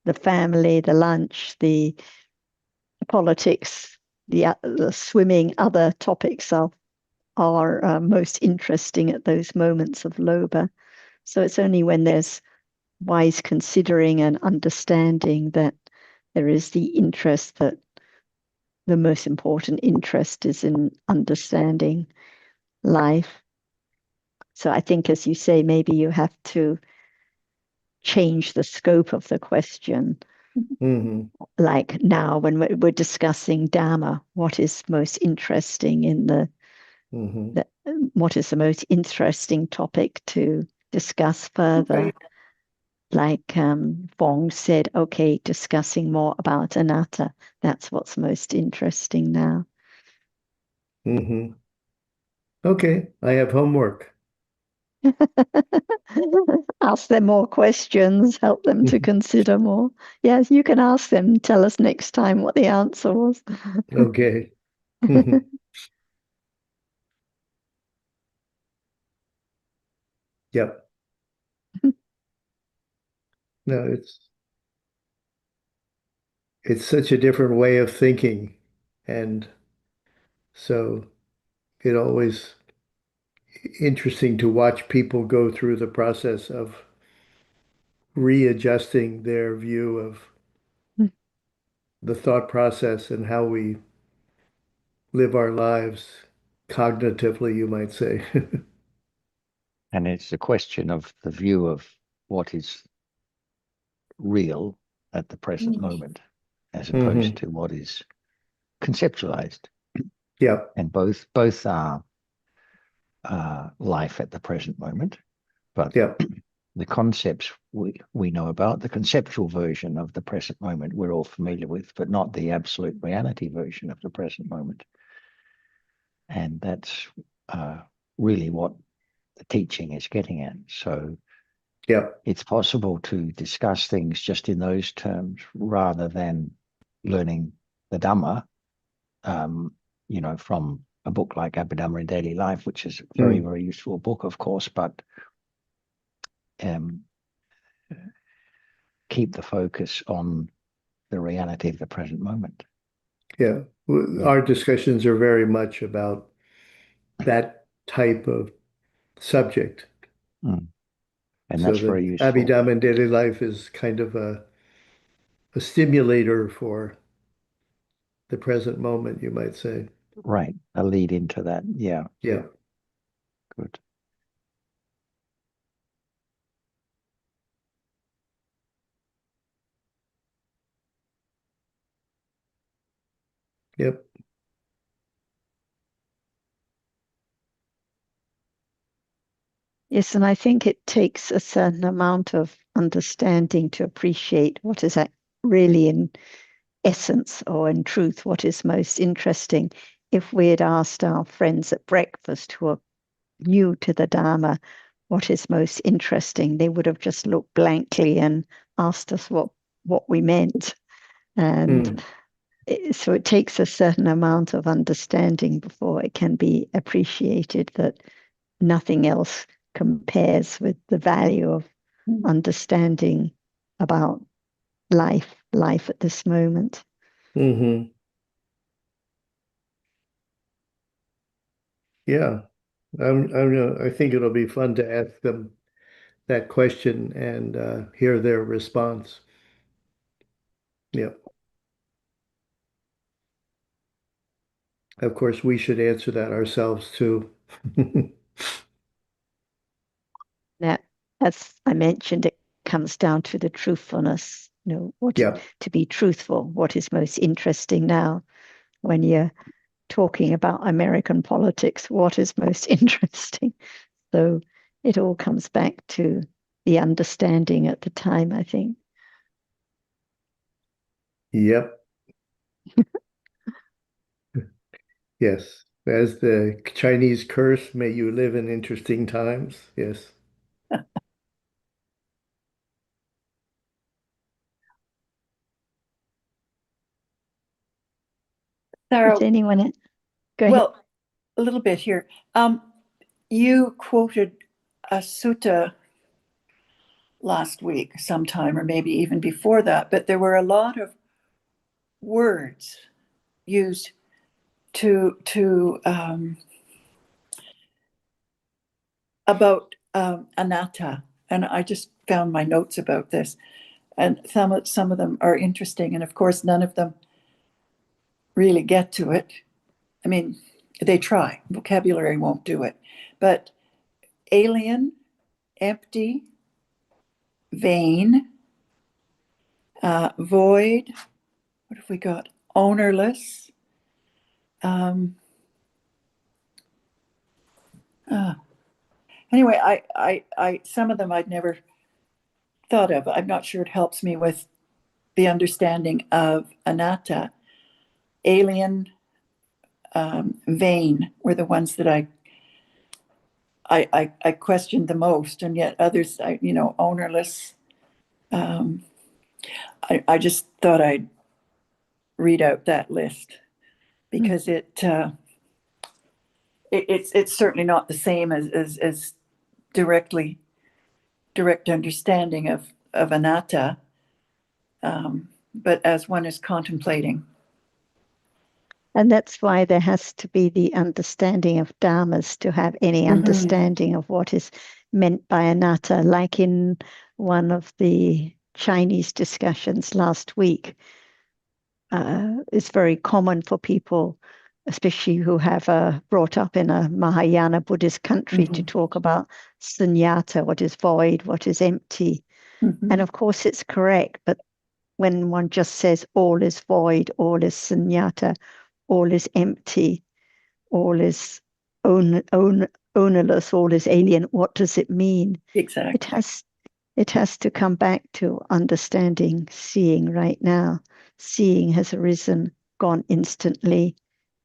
the family, the lunch, the politics, the swimming, other topics are most interesting at those moments of lobha. So it's only when there's wise considering and understanding that there is the interest, that the most important interest is in understanding life. So I think, as you say, maybe you have to change the scope of the question. Like now, when we're discussing Dhamma, what is most interesting in what is the most interesting topic to discuss further? Like Fong said, okay, discussing more about anatta. That's what's most interesting now. Okay, I have homework. Ask them more questions, help them to consider more. Yes, you can ask them, tell us next time what the answer was. Okay. Yep. No, it's such a different way of thinking. And so it always interesting to watch people go through the process of readjusting their view of the thought process and how we live our lives cognitively, you might say. And it's a question of the view of what is real at the present moment, as opposed to what is conceptualized. Yeah. And both are life at the present moment, but the concepts we know about, the conceptual version of the present moment we're all familiar with, but not the absolute reality version of the present moment. And that's really what the teaching is getting at. So it's possible to discuss things just in those terms rather than learning the Dhamma, from a book like Abhidhamma in Daily Life, which is a very, very useful book, of course, but keep the focus on the reality of the present moment. Yeah. Our discussions are very much about that type of subject. And so that's very useful. Abhidhamma in daily life is kind of a stimulator for the present moment, you might say. Right. A lead into that. Yeah. Yeah. Good. Yep. Yes, and I think it takes a certain amount of understanding to appreciate what is really in essence or in truth what is most interesting. If we had asked our friends at breakfast who are new to the Dharma what is most interesting, they would have just looked blankly and asked us what we meant. And so it takes a certain amount of understanding before it can be appreciated that nothing else compares with the value of understanding about life at this moment. Yeah. I think it'll be fun to ask them that question and hear their response. Yeah. Of course, we should answer that ourselves too. Now, as I mentioned, it comes down to the truthfulness, to be truthful, what is most interesting now when you're talking about American politics, what is most interesting. So it all comes back to the understanding at the time, I think. Yep. Yes. As the Chinese curse, may you live in interesting times. Yes. Sarah, Does anyone go well, ahead? a little bit here. You quoted a sutta last week sometime, or maybe even before that, but there were a lot of words used to about anatta, and I just found my notes about this, and some of them are interesting, and of course none of them really get to it. I mean, they try. Vocabulary won't do it, but alien, empty, vain, void. What have we got? Ownerless. Anyway, I some of them I'd never thought of. I'm not sure it helps me with the understanding of anatta. Alien, vain were the ones that I questioned the most, and yet others, ownerless. I just thought I'd read out that list because it's certainly not the same as direct understanding of anatta, but as one is contemplating. And that's why there has to be the understanding of dharmas to have any understanding of what is meant by anatta. Like in one of the Chinese discussions last week, it's very common for people, especially who have brought up in a Mahayana Buddhist country, to talk about sunyata, what is void, what is empty. And of course, it's correct, but when one just says all is void, all is sunyata, all is empty, all is ownerless, all is alien, what does it mean? Exactly. It has to come back to understanding, seeing right now. Seeing has arisen, gone instantly.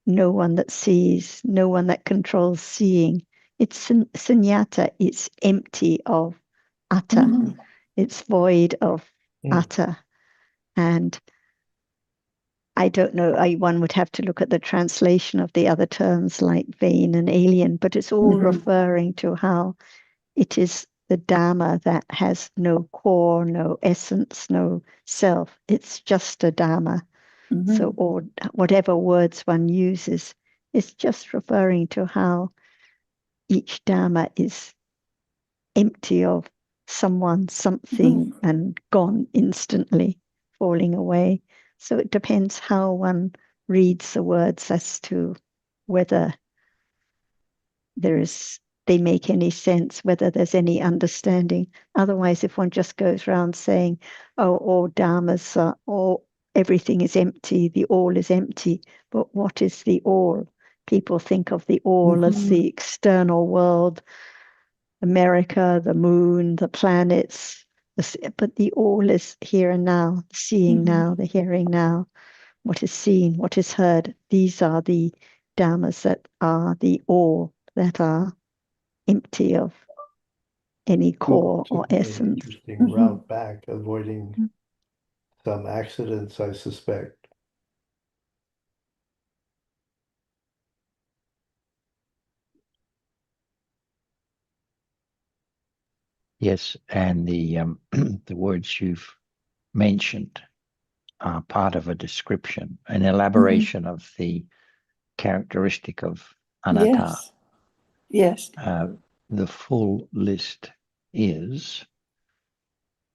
No one that sees, no one that controls seeing. It's sunyata, it's empty of atta. It's void of atta. And I don't know, one would have to look at the translation of the other terms like vain and alien, but it's all referring to how it is the Dhamma that has no core, no essence, no self. It's just a Dhamma. So, or whatever words one uses, it's just referring to how each Dhamma is empty of someone, something, and gone instantly, falling away. So it depends how one reads the words as to whether they make any sense, whether there's any understanding. Otherwise, if one just goes around saying, oh, all dharmas are all, everything is empty, the all is empty, but what is the all? People think of the all as the external world, America, the moon, the planets, but the all is here and now, the seeing now, the hearing now, what is seen, what is heard. These are the dharmas that are the all, that are empty of any core or essence. Interesting route back, avoiding some accidents, I suspect. Yes, and the the words you've mentioned are part of a description, an elaboration of the characteristic of anatta. Yes. The full list is,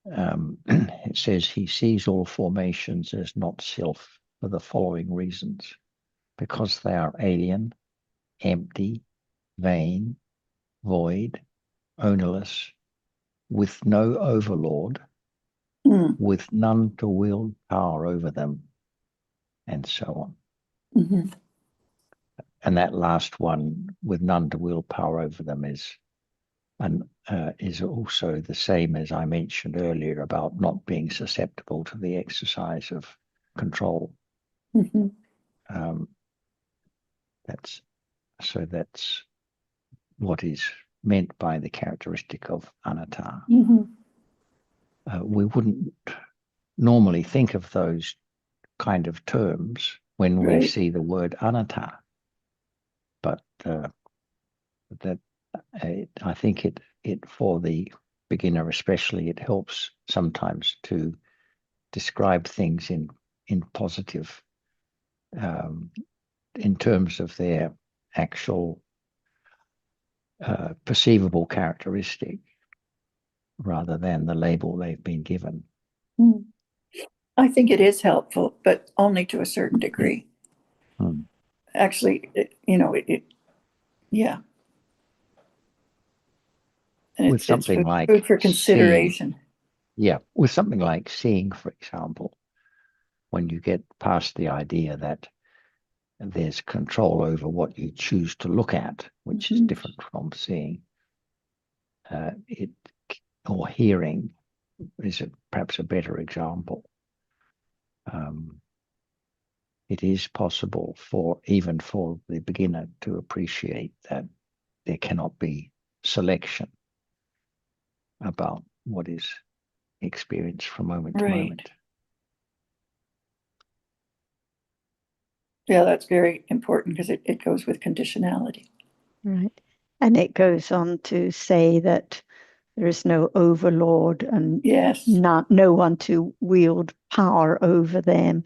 it says he sees all formations as not self for the following reasons: because they are alien, empty, vain, void, ownerless, with no overlord, with none to wield power over them, and so on. Mm-hmm. And that last one, with none to wield power over them, is also the same as I mentioned earlier about not being susceptible to the exercise of control. Mm-hmm. That's what is meant by the characteristic of anatta. Mm-hmm. We wouldn't normally think of those kind of terms when we see the word anatta, but that I think it for the beginner especially, it helps sometimes to describe things in positive, in terms of their actual perceivable characteristic, rather than the label they've been given. I think it is helpful, but only to a certain degree. Actually, yeah. And with something it's like food for consideration. With something like seeing, for example, when you get past the idea that there's control over what you choose to look at, which is different from seeing, or hearing is perhaps a better example. It is possible even for the beginner to appreciate that there cannot be selection about what is experienced from moment to moment. Yeah, that's very important because it goes with conditionality. Right. And it goes on to say that there is no overlord and no one to wield power over them.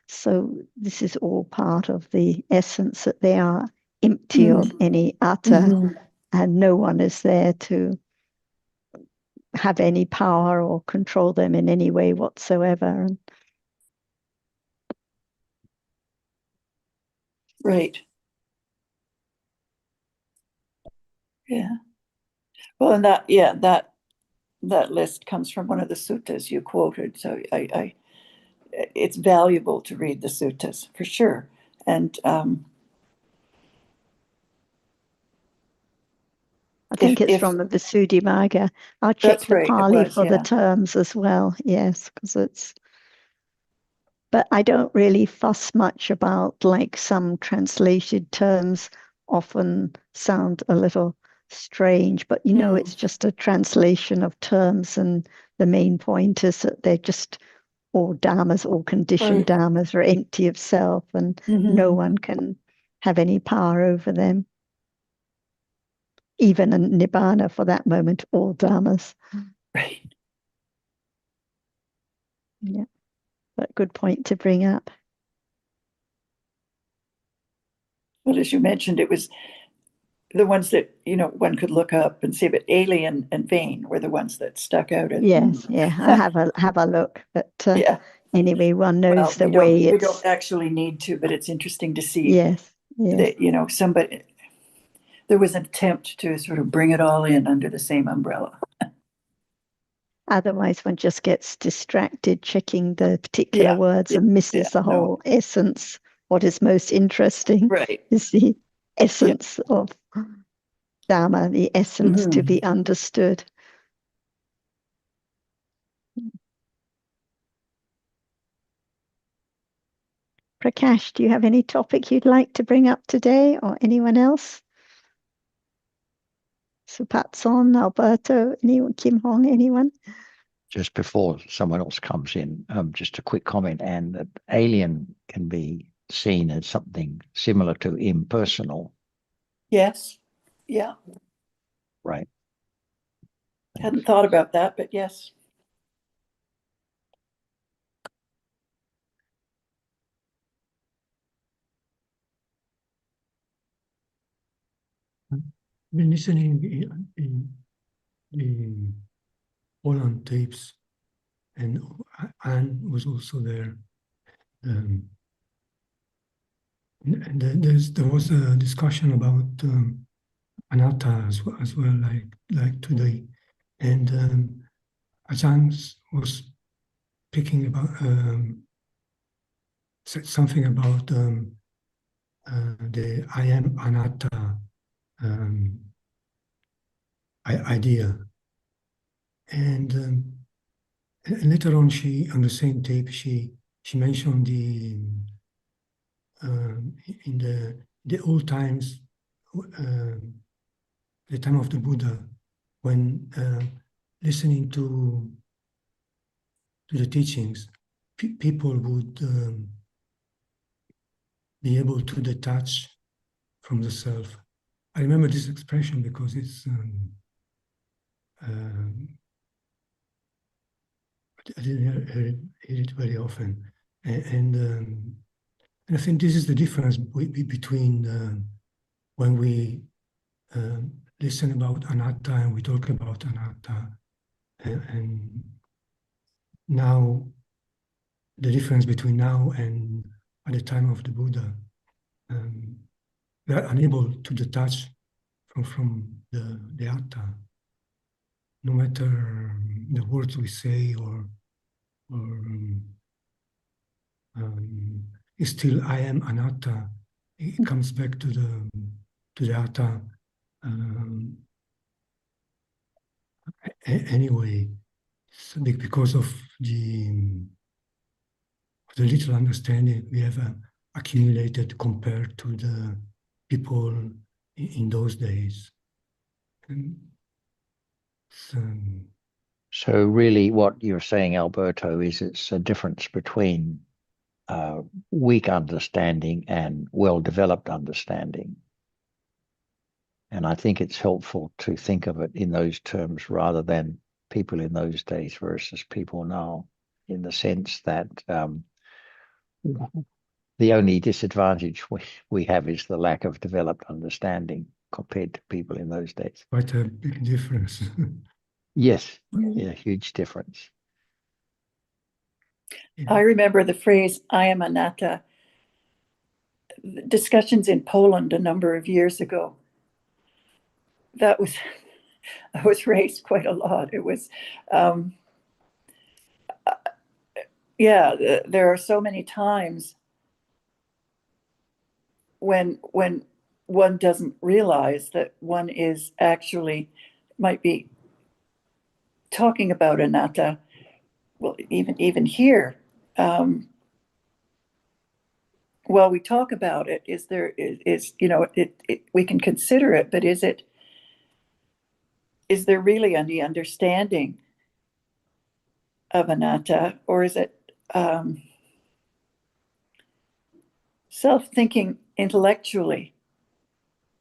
So this is all part of the essence, that they are empty of any atta, and no one is there to have any power or control them in any way whatsoever. Right. Yeah. Well, and that list comes from one of the suttas you quoted. So it's valuable to read the suttas for sure. And I think it's from the Visuddhimagga. I'll check the Pali for the terms as well. Yes, because it's. But I don't really fuss much about, like, some translated terms often sound a little strange, but it's just a translation of terms, and the main point is that they're just all dhammas, all conditioned dhammas are empty of self, and no one can have any power over them. Even in nibbana, for that moment, all dhammas. Right. Yeah, but good point to bring up. Well, as you mentioned, it was the ones that one could look up and see, but alien and vain were the ones that stuck out. Yes, I have a look, but anyway, one knows the way we don't actually need to, but it's interesting to see. Yes. That somebody, there was an attempt to sort of bring it all in under the same umbrella. Otherwise, one just gets distracted checking the particular words and misses the whole essence. What is most interesting is the essence of Dhamma, the essence to be understood. Prakash, do you have any topic you'd like to bring up today, or anyone else? Supatson, Alberto, anyone, Kim Hong, anyone? Just before someone else comes in, just a quick comment, and that alien can be seen as something similar to impersonal. Yes. Yeah. Right. Hadn't thought about that, but yes. Been listening in all on tapes, and Anne was also there. And there was a discussion about anatta as well, like today. And Ajahn was speaking about, said something about the I am anatta idea. And later on, on the same tape, she mentioned in the old times, the time of the Buddha, when listening to the teachings, people would be able to detach from the self. I remember this expression because it's I didn't hear it very often, and I think this is the difference between when we listen about anatta and we talk about anatta, and now the difference between now and at the time of the Buddha. We are unable to detach from the atta, no matter the words we say or it's still I am anatta. It comes back to the atta anyway, because of the little understanding we have accumulated compared to the people in those days. And so really what you're saying, Alberto, is it's a difference between weak understanding and well-developed understanding. And I think it's helpful to think of it in those terms rather than people in those days versus people now, in the sense that the only disadvantage we have is the lack of developed understanding compared to people in those days. Quite a big difference. Yes, yeah, huge difference. Yeah. I remember the phrase, I am anatta, discussions in Poland a number of years ago. That was, I was raised quite a lot. It was, yeah, there are so many times when one doesn't realize that one is actually, might be talking about anatta. Well, even here, while we talk about it, we can consider it, but is there really any understanding of anatta, or is it self-thinking intellectually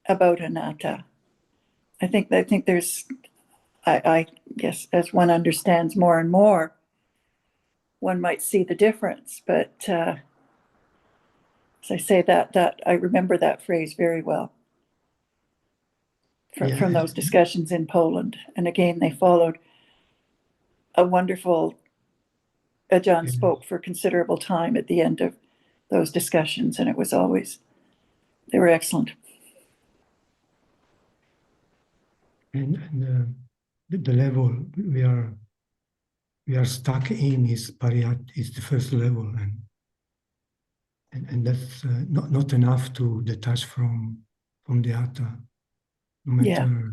about anatta? I think there's, I guess, as one understands more and more, one might see the difference. But as I say, that I remember that phrase very well from those discussions in Poland. And again, they followed a wonderful, Ajahn spoke for considerable time at the end of those discussions, and it was always, they were excellent. And the level we are stuck in is pariyat, is the first level, and that's not enough to detach from the atta, no matter.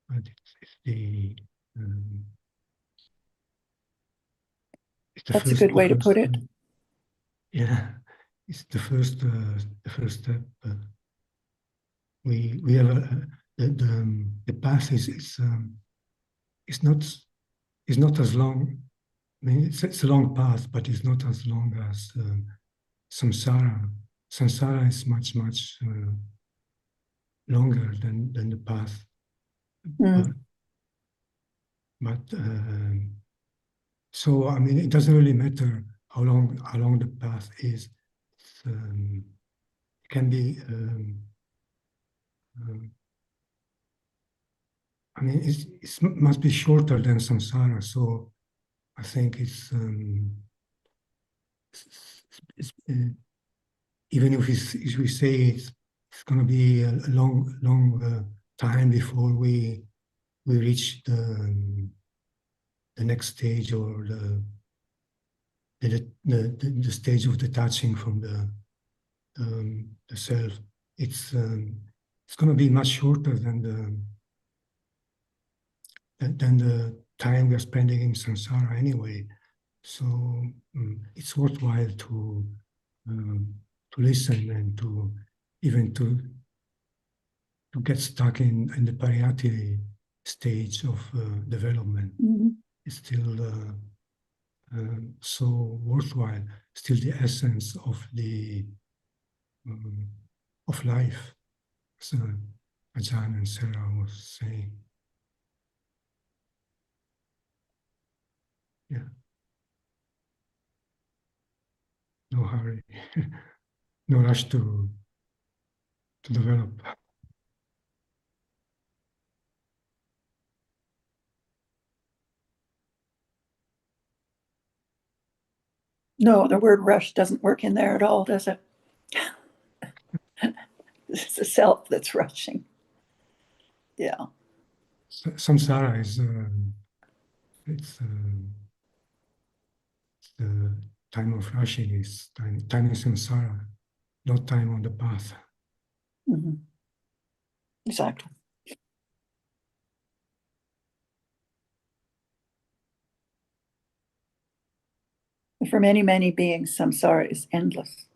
But it's the that's a good way to put it. Yeah, it's the first step. We have the path is not as long. I mean, it's a long path, but it's not as long as samsara. Samsara is much longer than the path. But so I mean, it doesn't really matter how long the path is. It can be. I mean, it must be shorter than samsara. So I think it's even if we say it's going to be a long time before we reach the next stage, or the stage of detaching from the self. It's going to be much shorter than the time we are spending in samsara anyway. So it's worthwhile to listen, and to even to get stuck in the pariyatti stage of development. It's still so worthwhile. Still the essence of of life, as Ajahn and Sarah was saying. Yeah. No hurry, no rush to develop. No, the word rush doesn't work in there at all, does it? It's the self that's rushing. Yeah. Samsara is it's the time of rushing is time in samsara, not time on the path. Mm-hmm. Exactly. For many, many beings, samsara is endless.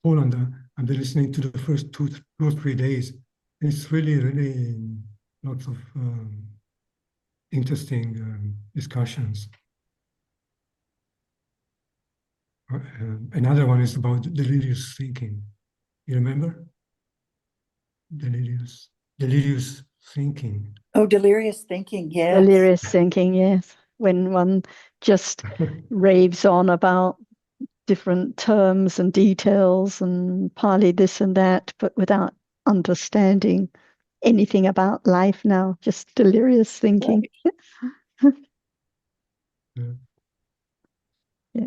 Poland, I've been listening to the first two or 3 days. It's really lots of interesting discussions. Another one is about delirious thinking. You remember? Delirious thinking. Oh, delirious thinking, yes. Delirious thinking, yes. When one just raves on about different terms and details and Pali this and that, but without understanding anything about life now, just delirious thinking. Right. Yeah. Yeah.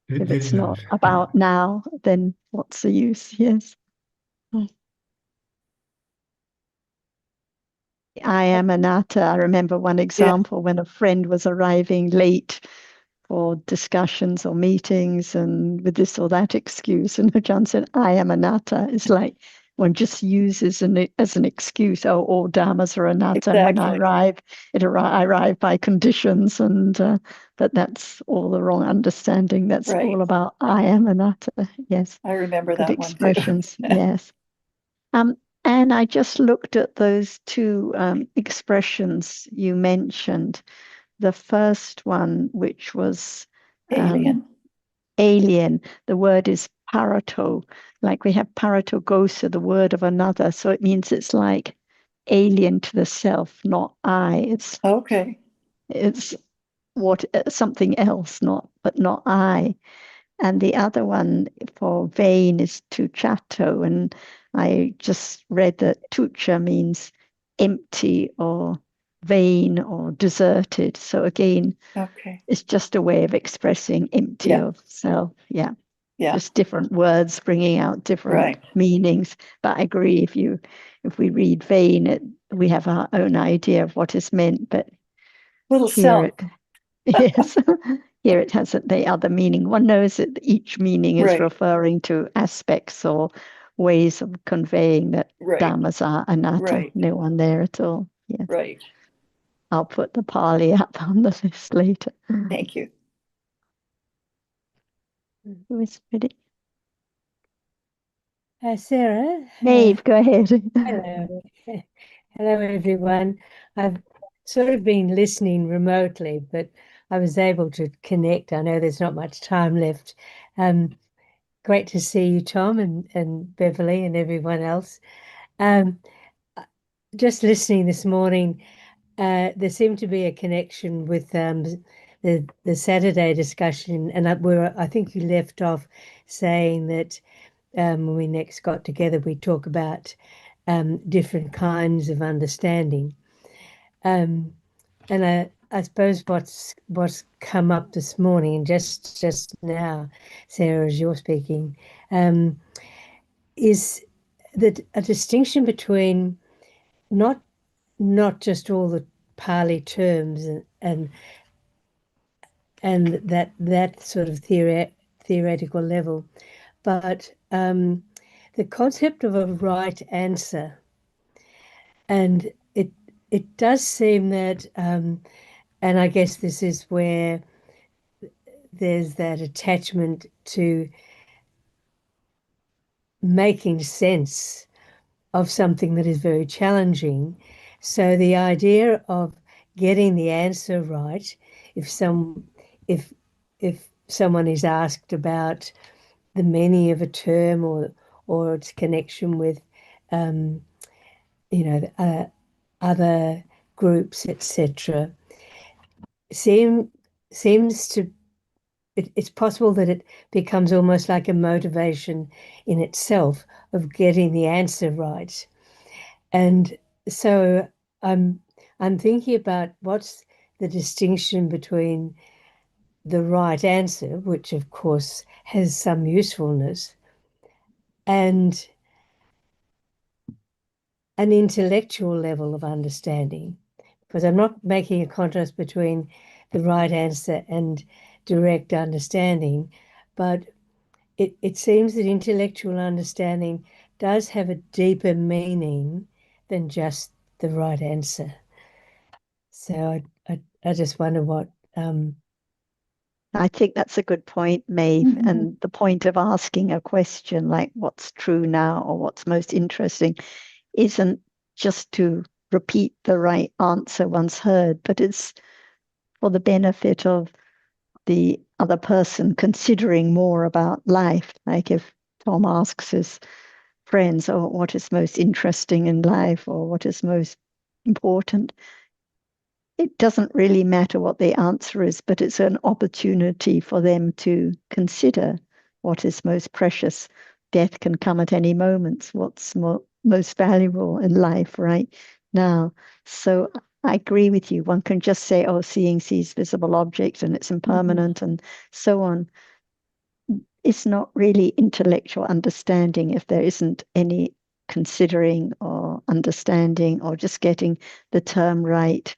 If it's not Yeah. about now, then what's the use? Yes. I am anatta. I remember one example when a friend was arriving late for discussions or meetings and with this or that excuse. And Ajahn said, I am anatta. It's like one just uses as an excuse, oh, all dharmas are anatta. Exactly. And when I arrive, I arrive by conditions. And but that's all the wrong understanding. That's Right. all about I am anatta. Yes. I remember Good that expressions. one too. Yes. And I just looked at those two expressions you mentioned. The first one, which was Alien. alien, the word is parato, like we have paratogosa, the word of another. So it means it's like alien to the self, not I. Okay. It's what something else, but not I. And the other one for vain is tuchato. And I just read that tucha means empty or vain or deserted. So again, Okay. it's just a way of expressing empty of self. Yeah. Yeah. Just different words bringing out different meanings. But I agree, if we read vain, we have our own idea of what is meant. But little here self. yes. Here it has the other meaning. One knows that each meaning is referring to aspects or ways of conveying that dhammas are anatta. No one there at all. Yes. Right. I'll put the Pali up on the list later. Thank you. Who is ready? Sarah. Maeve, go ahead. Hello. Hello, everyone. I've sort of been listening remotely, but I was able to connect. I know there's not much time left. Great to see you, Tom, and Beverly and everyone else. Just listening this morning, there seemed to be a connection with the Saturday discussion, and I think you left off saying that when we next got together, we talk about different kinds of understanding. And I suppose what's come up this morning and just now, Sarah, as you're speaking, is that a distinction between not just all the Pali terms and that sort of theoretical level, but the concept of a right answer. And it does seem that, and I guess this is where there's that attachment to making sense of something that is very challenging. So the idea of getting the answer right, if someone is asked about the meaning of a term or its connection with other groups, etc., seems to it's possible that it becomes almost like a motivation in itself of getting the answer right. And so I'm thinking about what's the distinction between the right answer, which of course has some usefulness, and an intellectual level of understanding. Because I'm not making a contrast between the right answer and direct understanding, but it seems that intellectual understanding does have a deeper meaning than just the right answer. So I just wonder what. I think that's a good point, Maeve. And the point of asking a question like what's true now or what's most interesting isn't just to repeat the right answer once heard, but it's for the benefit of the other person considering more about life. Like if Tom asks his friends, oh, what is most interesting in life or what is most important, it doesn't really matter what the answer is, but it's an opportunity for them to consider what is most precious. Death can come at any moment. What's most valuable in life right now? So I agree with you. One can just say, oh, seeing sees visible objects and it's impermanent and so on. It's not really intellectual understanding if there isn't any considering or understanding or just getting the term right.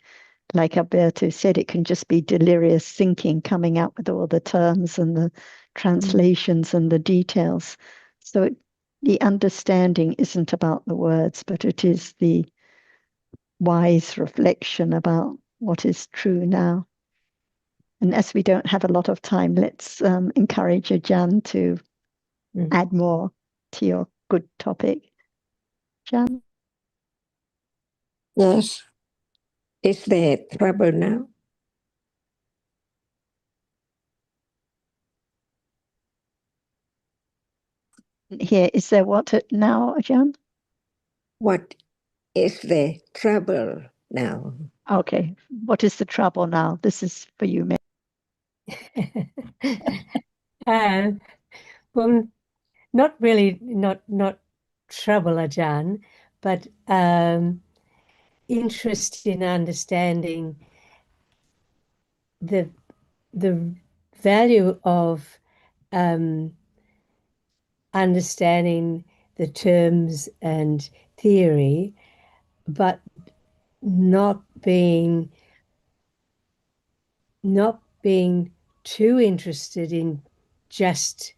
Like Alberto said, it can just be delirious thinking coming up with all the terms and the translations and the details. So the understanding isn't about the words, but it is the wise reflection about what is true now. And as we don't have a lot of time, let's encourage Ajahn to add more to your good topic. Ajahn? Yes. Is there trouble now? Here, is there what now, Ajahn? What is the trouble now? Okay, what is the trouble now? This is for you, Mary. Well, not really, not trouble, Ajahn, but interest in understanding the value of understanding the terms and theory, but not being too interested in just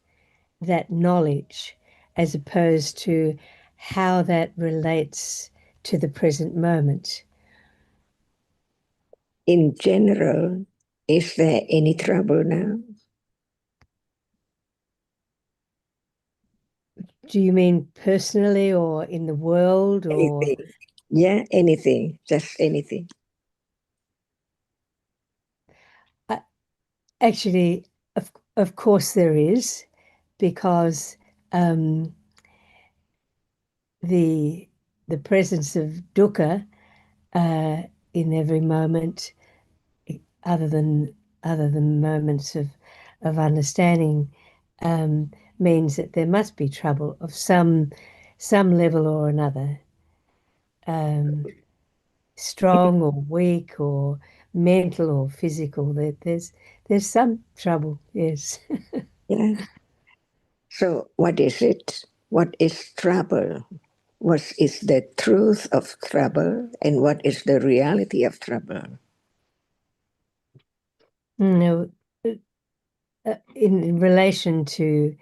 that knowledge, as opposed to how that relates to the present moment. In general, is there any trouble now? Do you mean personally or in the world or? Anything. Yeah, anything, just anything. Actually, of course there is, because the presence of dukkha in every moment, other than moments of understanding, means that there must be trouble of some level or another. strong or weak or mental or physical. There's some trouble, yes. Yes. So what is it? What is trouble? What is the truth of trouble, and what is the reality of trouble? No, in relation to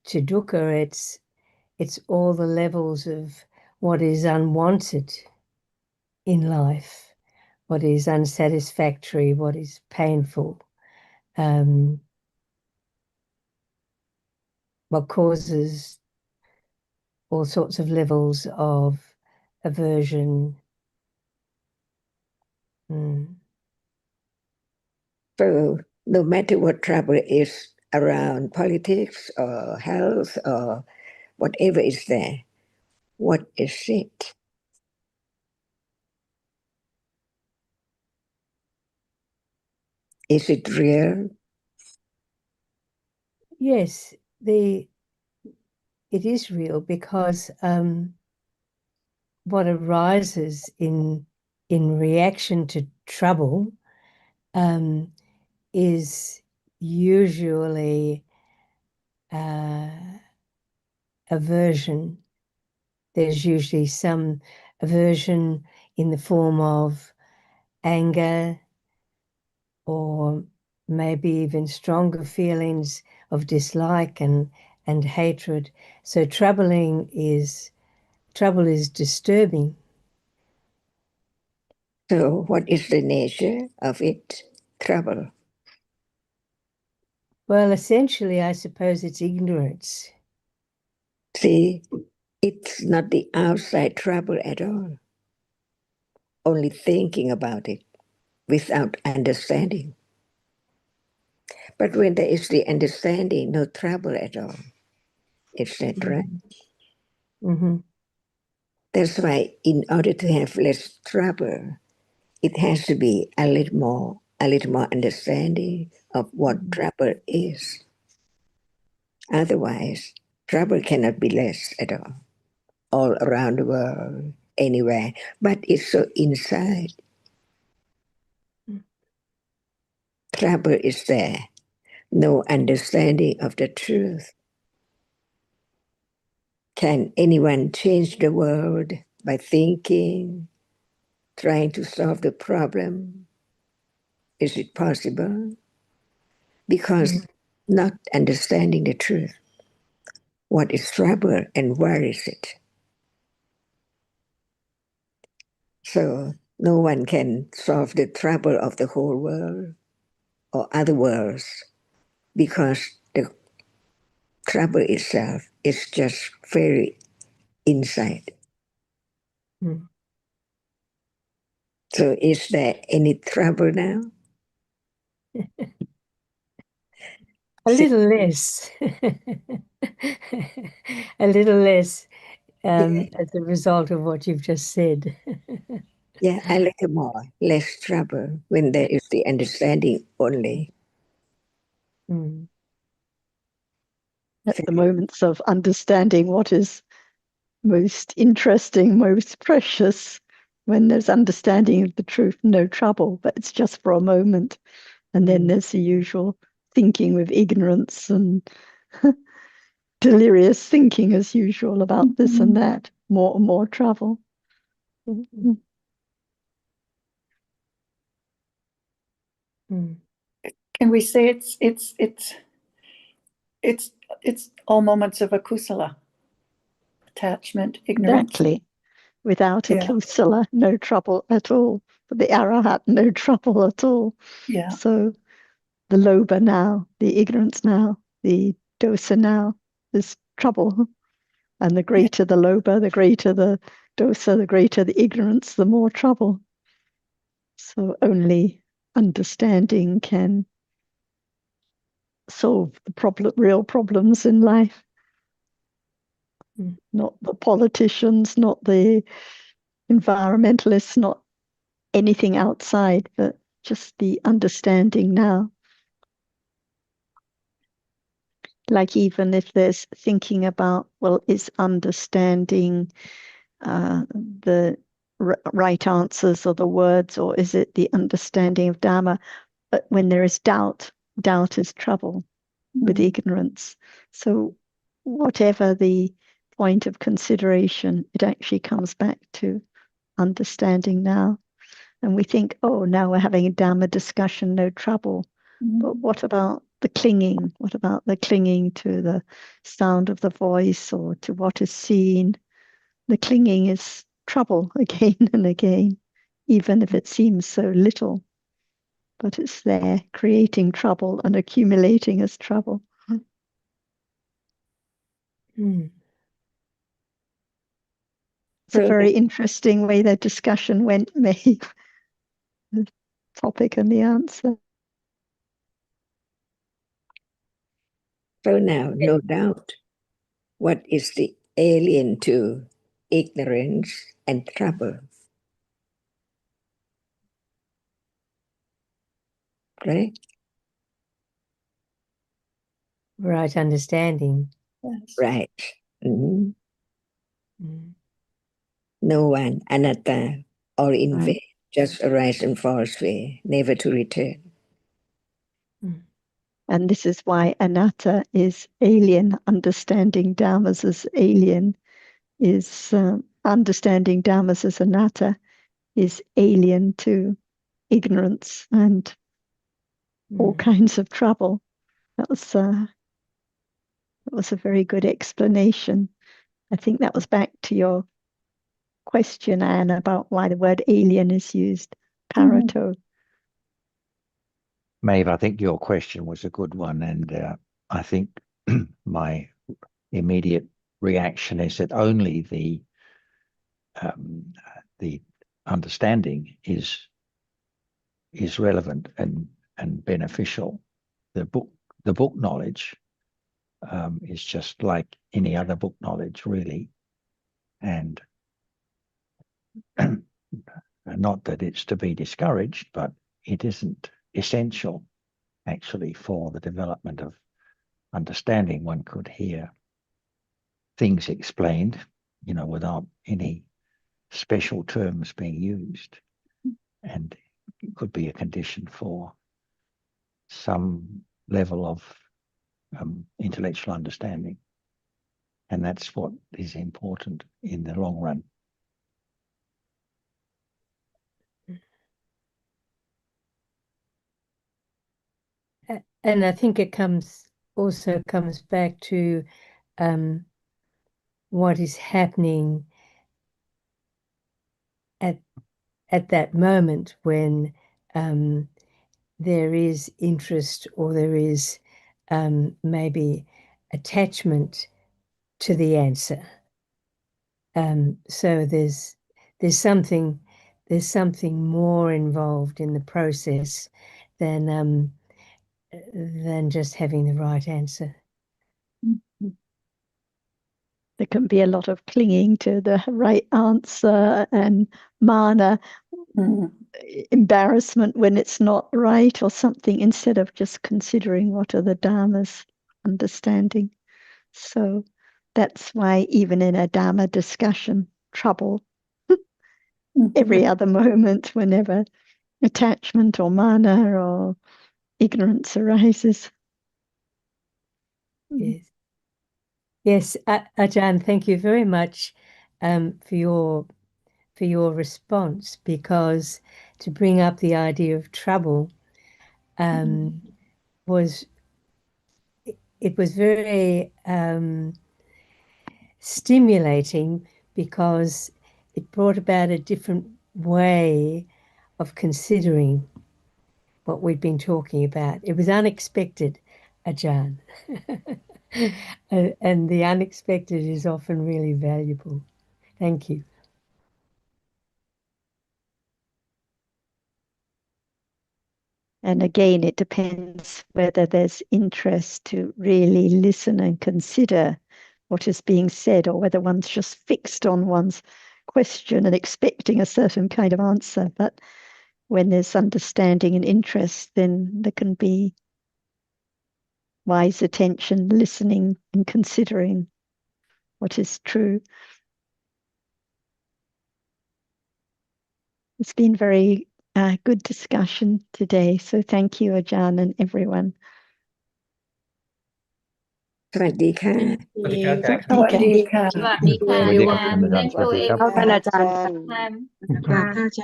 dukkha, it's all the levels of what is unwanted in life, what is unsatisfactory, what is painful, what causes all sorts of levels of aversion. So no matter what trouble is around politics or health or whatever is there, what is it? Is it real? Yes, it is real because what arises in reaction to trouble is usually aversion. There's usually some aversion in the form of anger or maybe even stronger feelings of dislike and hatred. So trouble is disturbing. So what is the nature of it? Trouble. Well, essentially, I suppose it's ignorance. See, it's not the outside trouble at all. Only thinking about it without understanding. But when there is the understanding, no trouble at all. Is that right? Mm-hmm. That's why in order to have less trouble, it has to be a little more understanding of what trouble is. Otherwise, trouble cannot be less at all around the world, anywhere. But it's so inside. Trouble is there. No understanding of the truth. Can anyone change the world by thinking, trying to solve the problem? Is it possible? Because not understanding the truth. What is trouble and where is it? So no one can solve the trouble of the whole world or other worlds because the trouble itself is just very inside. Mm. So is there any trouble now? A little less. A little less as a result of what you've just said. Yeah, a little more, less trouble when there is the understanding only. At the moments of understanding what is most interesting, most precious, when there's understanding of the truth, no trouble, but it's just for a moment. And then there's the usual thinking with ignorance and delirious thinking as usual about this and that, more and more trouble. Can we say it's all moments of akusala, attachment, ignorance? Exactly. Without a kusala, no trouble at all. For the arahat, no trouble at all. Yeah. So the lobha now, the ignorance now, the dosa now, there's trouble. And the greater the lobha, the greater the dosa, the greater the ignorance, the more trouble. So only understanding can solve the real problems in life. Not the politicians, not the environmentalists, not anything outside, but just the understanding now. Like even if there's thinking about, well, is understanding the right answers or the words, or is it the understanding of Dhamma? But when there is doubt, doubt is trouble with ignorance. So whatever the point of consideration, it actually comes back to understanding now. And we think, oh, now we're having a Dhamma discussion, no trouble. But what about the clinging? What about the clinging to the sound of the voice or to what is seen? The clinging is trouble again and again, even if it seems so little. But it's there, creating trouble and accumulating as trouble. It's a very interesting way that discussion went, May. The topic and the answer. So now, no doubt, what is the alien to ignorance and trouble? Right? Right understanding. Yes. Right. Mm-hmm. No one, anatta, or in vain, just arise and falls away, never to return. And this is why anatta is alien. Understanding dhammas as alien is understanding dhammas as anatta is alien to ignorance and all kinds of trouble. That was a very good explanation. I think that was back to your question, Anne, about why the word alien is used. Parato. Maeve, I think your question was a good one, and I think my immediate reaction is that only the understanding is relevant and beneficial. The book knowledge is just like any other book knowledge, really, and not that it's to be discouraged, but it isn't essential actually for the development of understanding. One could hear things explained, without any special terms being used, and it could be a condition for some level of intellectual understanding, and that's what is important in the long run. And I think it comes back to what is happening at that moment when there is interest or there is maybe attachment to the answer. So there's something more involved in the process than just having the right answer. There can be a lot of clinging to the right answer and mana, embarrassment when it's not right or something, instead of just considering what are the Dhamma's understanding. So that's why even in a Dhamma discussion, trouble every other moment, whenever attachment or mana or ignorance arises. Yes, Ajahn, thank you very much for your response, because to bring up the idea of trouble was very stimulating, because it brought about a different way of considering what we'd been talking about. It was unexpected, Ajahn. And the unexpected is often really valuable. Thank you. And again, it depends whether there's interest to really listen and consider what is being said, or whether one's just fixed on one's question and expecting a certain kind of answer. But when there's understanding and interest, then there can be wise attention, listening and considering what is true. It's been very good discussion today. So thank you, Ajahn, and everyone. สวัสดีค่ะ สวัสดีค่ะ สวัสดีค่ะ everyone. Thank you เท่ากัน everyone. อาจารย์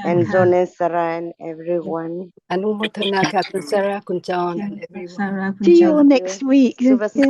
and Zonesara and everyone. อนุโมทนาค่ะคุณสราคุณจร and everyone See you all next week.